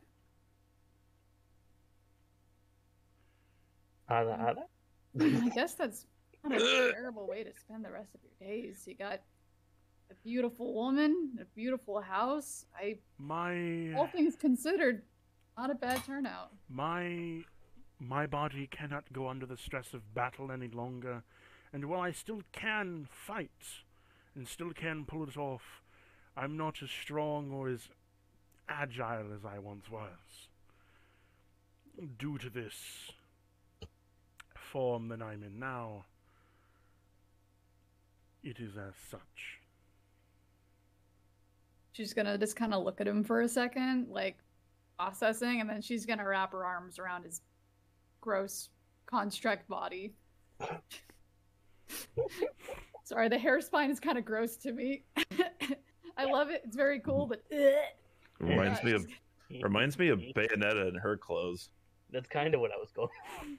Ada? I guess that's not a terrible way to spend the rest of your days. You got a beautiful woman, a beautiful house. All things considered, not a bad turnout. My body cannot go under the stress of battle any longer, and while I still can fight and still can pull it off, I'm not as strong or as agile as I once was. Due to this form that I'm in now, it is as such. She's gonna just kind of look at him for a second, like processing, and then she's gonna wrap her arms around his gross construct body. Sorry, the hair spine is kind of gross to me. I love it. It's very cool, but Reminds me of Bayonetta in her clothes. That's kind of what I was going.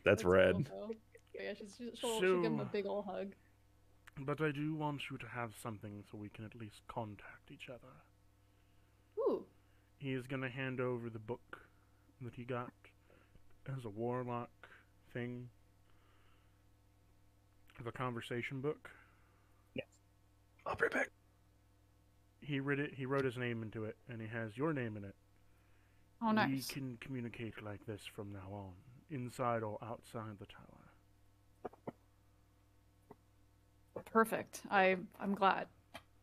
That's red. cool, though. But yeah, she'll give him a big ol' hug. But I do want you to have something so we can at least contact each other. Ooh, He is going to hand over the book that he got as a warlock thing. The conversation book. Yes. I'll be right back. He wrote his name into it, and he has your name in it. oh We nice. can communicate like this from now on, inside or outside the tower. Perfect. I'm glad.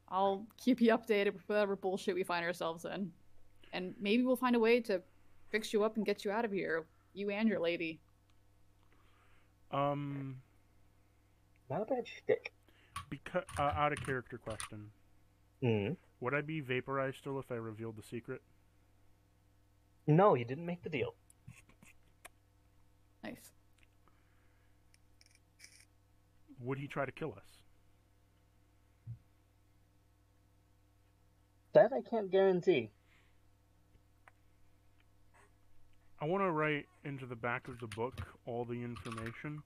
I'll keep you updated with whatever bullshit we find ourselves in, and maybe we'll find a way to fix you up and get you out of here, you and your lady. Not a bad shtick. Because out of character question. Mm. Would I be vaporized still if I revealed the secret? No, you didn't make the deal. Nice. Would he try to kill us? That I can't guarantee. I want to write into the back of the book all the information,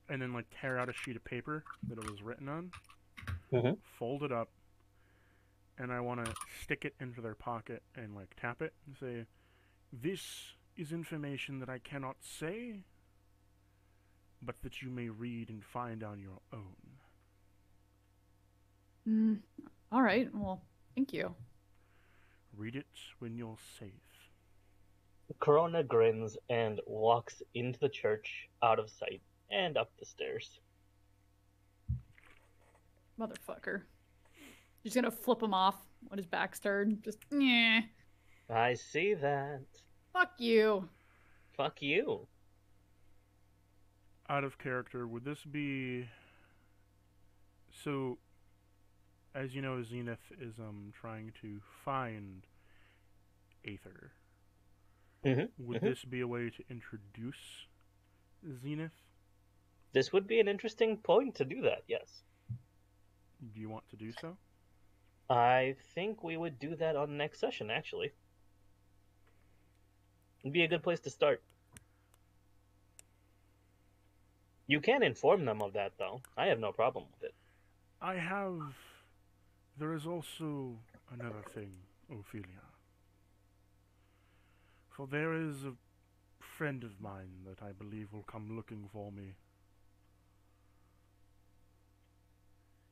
and then like tear out a sheet of paper that it was written on, fold it up, and I want to stick it into their pocket and like tap it and say, "This is information that I cannot say, but that you may read and find on your own." All right. Well, thank you. Read it when you're safe. Corona grins and walks into the church, out of sight, and up the stairs. Motherfucker. She's gonna flip him off when his back's turned. Just, yeah. I see that. Fuck you. Fuck you. Out of character, would this be... So, as you know, Zenith is trying to find Aither. Would this be a way to introduce Zenith? This would be an interesting point to do that, yes. Do you want to do so? I think we would do that on next session, actually. It'd be a good place to start. You can inform them of that, though. I have no problem with it. There is also another thing, Ophelia. For there is a friend of mine that I believe will come looking for me.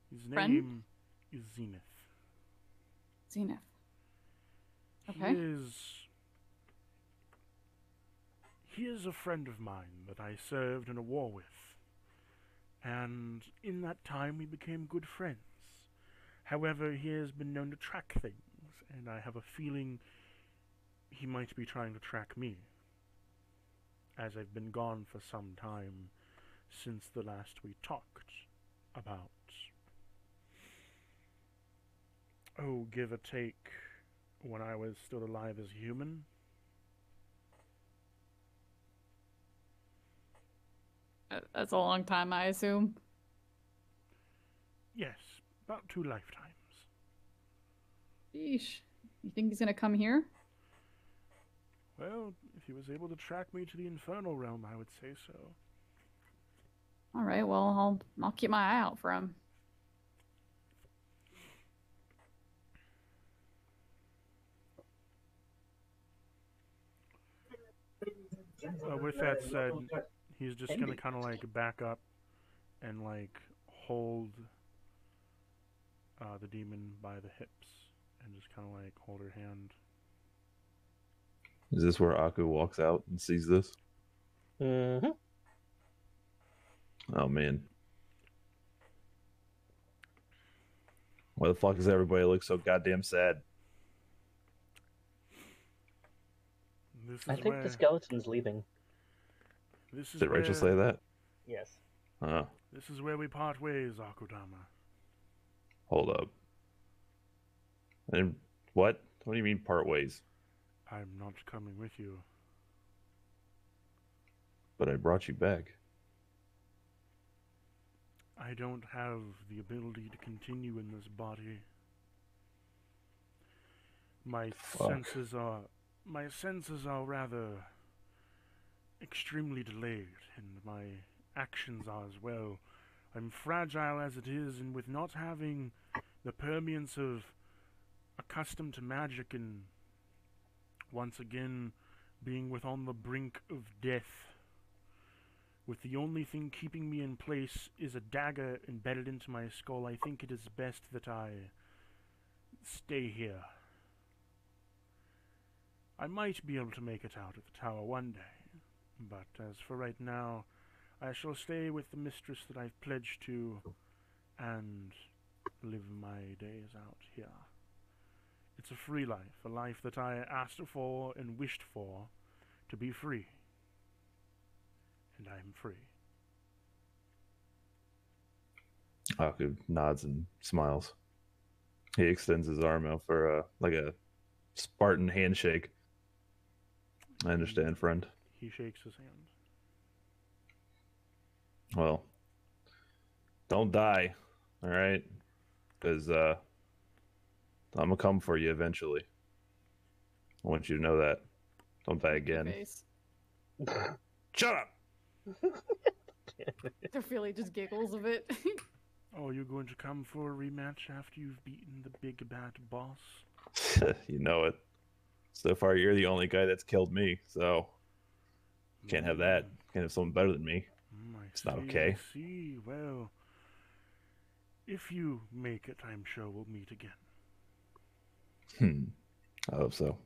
His Friend? name is Zenith. Zenith. Okay. He is a friend of mine that I served in a war with. And in that time we became good friends. However, he has been known to track things, and I have a feeling he might be trying to track me, as I've been gone for some time since the last we talked about, give or take, when I was still alive as a human. That's a long time, I assume. Yes, about 2 lifetimes. Sheesh. You think he's gonna come here? Well, if he was able to track me to the infernal realm, I would say so. All right. Well, I'll keep my eye out for him. With that said, he's just gonna kind of like back up and like hold the demon by the hips and just kind of like hold her hand. Is this where Aku walks out and sees this? Mm-hmm. Oh man. Why the fuck does everybody look so goddamn sad? This is I think where, the skeleton's leaving. This is Did Rachel where, say that? Yes. This is where we part ways, Akudama. Hold up. And what? What do you mean part ways? I'm not coming with you. But I brought you back. I don't have the ability to continue in this body. My Fuck. senses are rather extremely delayed, and my actions are as well. I'm fragile as it is, and with not having the permeance of accustomed to magic and once again being on the brink of death, with the only thing keeping me in place is a dagger embedded into my skull, I think it is best that I stay here. I might be able to make it out of the tower one day, but as for right now, I shall stay with the mistress that I've pledged to and live my days out here. It's a free life, a life that I asked for and wished for, to be free. And I am free. Aku nods and smiles. He extends his arm out for like a Spartan handshake. I understand, friend. He shakes his hand. Well, don't die, all right? Because I'm gonna come for you eventually. I want you to know that. Don't die again. Face. Shut up! Ophelia just giggles a bit. Oh, you're going to come for a rematch after you've beaten the big bad boss? You know it. So far, you're the only guy that's killed me, so can't have that. Can't have someone better than me. It's not okay. I see. Well, if you make it, I'm sure we'll meet again. I hope so.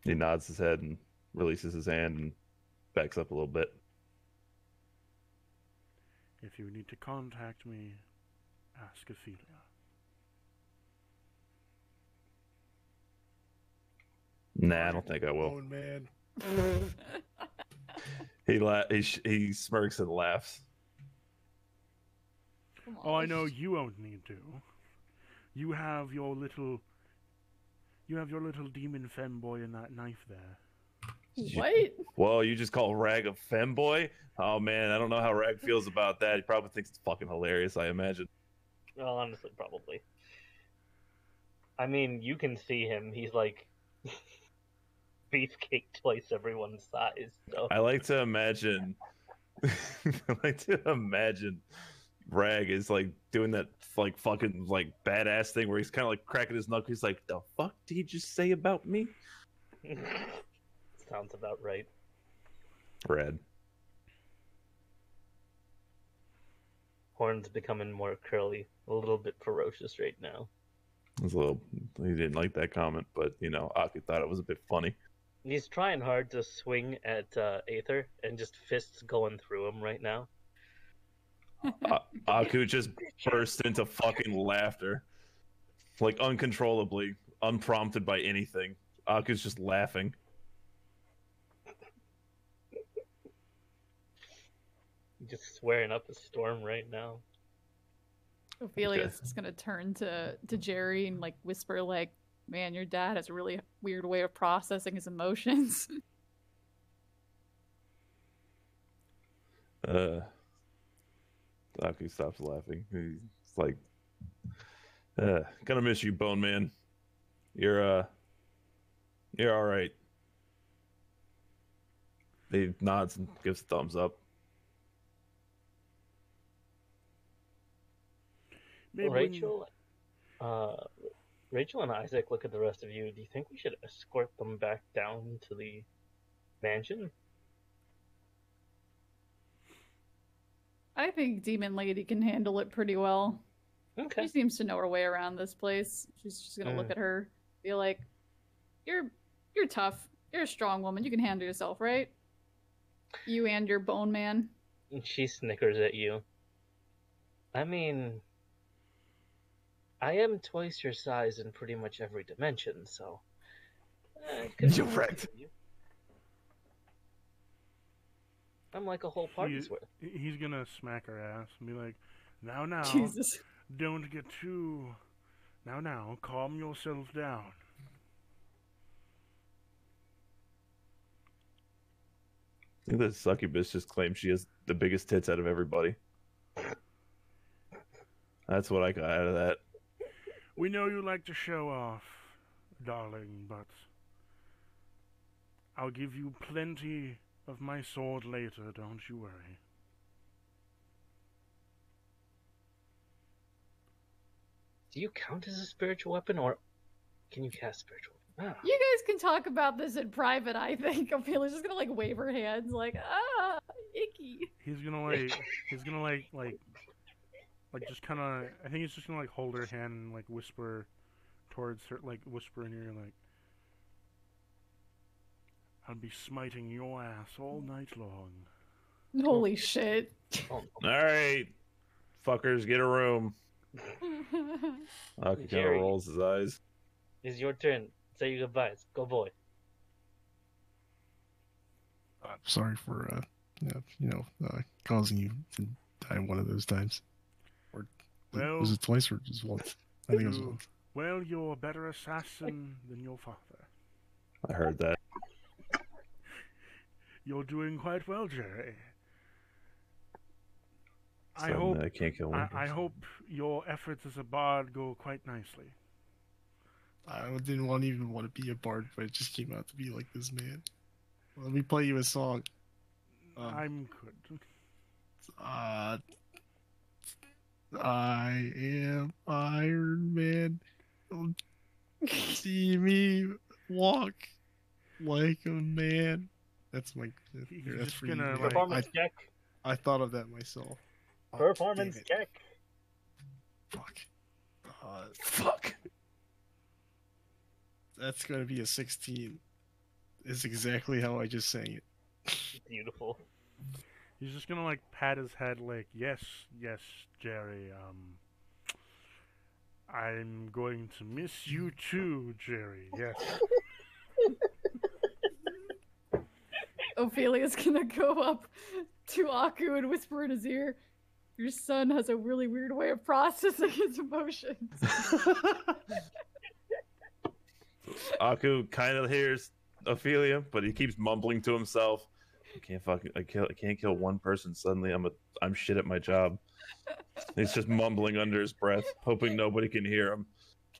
He nods his head and releases his hand and backs up a little bit. If you need to contact me, ask Ophelia. Nah, I don't think I will. Oh, man. He smirks and laughs. Come Oh, I on. know you won't need to. You have your little demon femboy in that knife there. What? Whoa, you just call Rag a femboy? Oh man, I don't know how Rag feels about that. He probably thinks it's fucking hilarious, I imagine. Well, honestly, probably. I mean, you can see him. He's like beefcake twice everyone's size. So. I like to imagine Rag is like doing that like fucking like badass thing where he's kind of like cracking his knuckles. He's like, "The fuck did he just say about me?" sounds about right. Red. Horn's becoming more curly, a little bit ferocious right now. It's a little. He didn't like that comment, but you know, Aki thought it was a bit funny. He's trying hard to swing at Aether, and just fists going through him right now. Aku just burst into fucking laughter, like uncontrollably, unprompted by anything. Aku's just laughing. Just swearing up a storm right now. Ophelia's just gonna turn to Jerry and like whisper like, "Man, your dad has a really weird way of processing his emotions." Aku stops laughing. He's like, gonna miss you, Bone Man. You're all right. He nods and gives a thumbs up. Maybe Rachel, Rachel and Isaac look at the rest of you. Do you think we should escort them back down to the mansion? I think Demon Lady can handle it pretty well. Okay. She seems to know her way around this place. She's just gonna look at her, be like, "You're tough. You're a strong woman. You can handle yourself, right? You and your bone man." And she snickers at you. I mean, I am twice your size in pretty much every dimension, so. You're right. I'm like a whole party's worth. He's gonna smack her ass and be like, now, Jesus. don't get too... Now, calm yourself down. I think the succubus just claimed she has the biggest tits out of everybody. That's what I got out of that. We know you like to show off, darling, but I'll give you plenty of my sword later, don't you worry. Do you count as a spiritual weapon, or can you cast spiritual weapon? You guys can talk about this in private, I think. Ophelia's just gonna like wave her hands like, icky. He's gonna just kind of, I think he's just gonna like hold her hand and like whisper towards her, like whisper in her ear like, I'll be smiting your ass all night long. Holy shit. Oh, Alright, fuckers, get a room. Aki kind of Jerry. rolls his eyes. it's your turn. Say your goodbyes. Go, boy. I'm sorry for causing you to die one of those times. Or Well, was it twice or just once? I think it was you- once. Well, you're a better assassin than your father. I heard that. You're doing quite well, Jerry. I So, hope I can't kill one. I hope your efforts as a bard go quite nicely. I didn't even want to be a bard, but it just came out to be like this, man. Let me play you a song. I'm good. I am Iron Man. Don't see me walk like a man. That's my. He's That's just for you, gonna, man. like- Performance check. I thought of that myself. Oh, Performance damn it. check. Fuck. Fuck. That's gonna be a 16. It's exactly how I just sang it. Beautiful. He's just gonna like pat his head like, yes, Jerry, I'm going to miss you too, Jerry, yes. Ophelia's gonna go up to Aku and whisper in his ear, "Your son has a really weird way of processing his emotions." Aku kind of hears Ophelia, but he keeps mumbling to himself. I can't kill one person suddenly. I'm shit at my job. He's just mumbling under his breath, hoping nobody can hear him.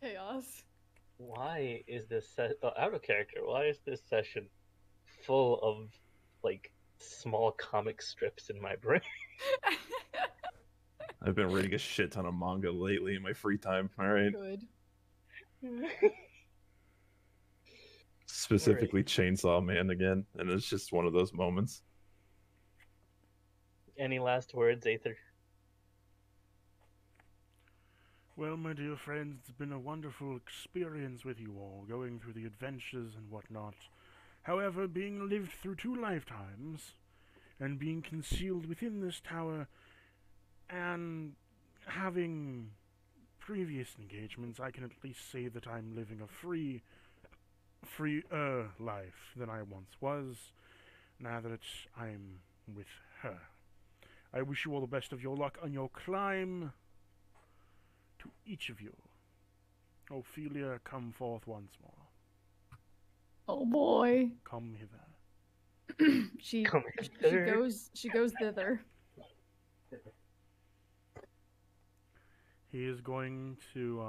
Chaos. Why is this out of character? Why is this session full of like small comic strips in my brain? I've been reading a shit ton of manga lately in my free time. All right. Good. specifically Chainsaw Man again, and it's just one of those moments. Any last words, Aether? Well, my dear friends, it's been a wonderful experience with you all, going through the adventures and whatnot. However, being lived through 2 lifetimes, and being concealed within this tower, and having previous engagements, I can at least say that I'm living a freer life than I once was, now that I'm with her. I wish you all the best of your luck on your climb. To each of you. Ophelia, come forth once more. Oh boy. Come hither. she Come she hither. goes thither. He is going to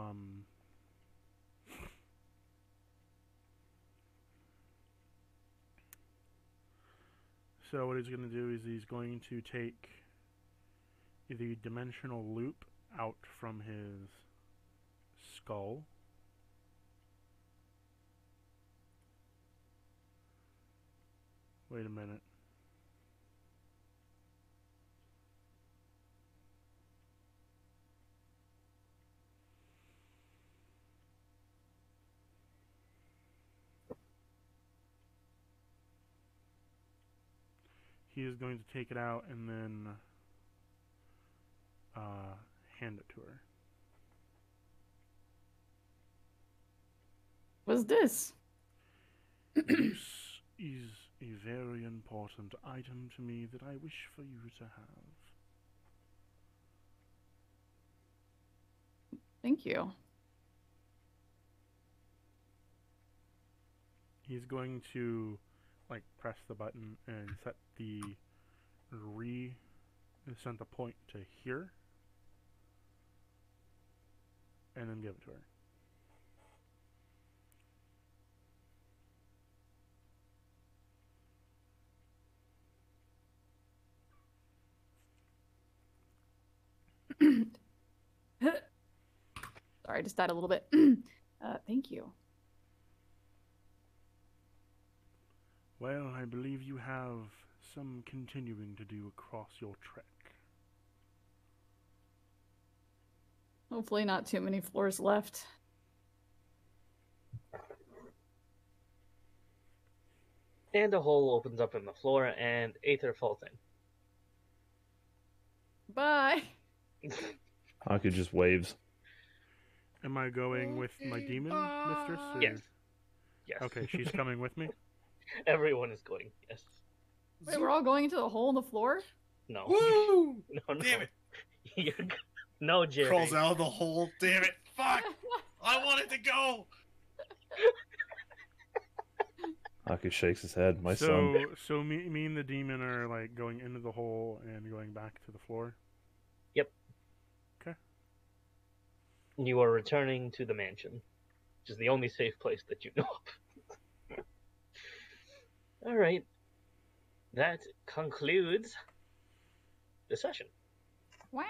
so what he's going to do is he's going to take the dimensional loop out from his skull. Wait a minute. He is going to take it out and then hand it to her. What's this? This is a very important item to me that I wish for you to have. Thank you. He's going to press the button and set the point to here, and then give it to her. Sorry, I just died a little bit. Thank you. Well, I believe you have some continuing to do across your trek. Hopefully not too many floors left. And a hole opens up in the floor, and Aether falls in. Bye. Haku just waves. Am I going with my demon mistress? Or... Yes. Yes. Okay, she's coming with me? Everyone is going, yes. Wait, we're all going into the hole in the floor? No. Woo! No. Damn it. No, Jerry. Crawls out of the hole. Damn it. Fuck. I wanted to go. Haku shakes his head. My son. So me and the demon are going into the hole and going back to the floor? Yep. Okay. You are returning to the mansion, which is the only safe place that you know of. All right. That concludes the session. Wow.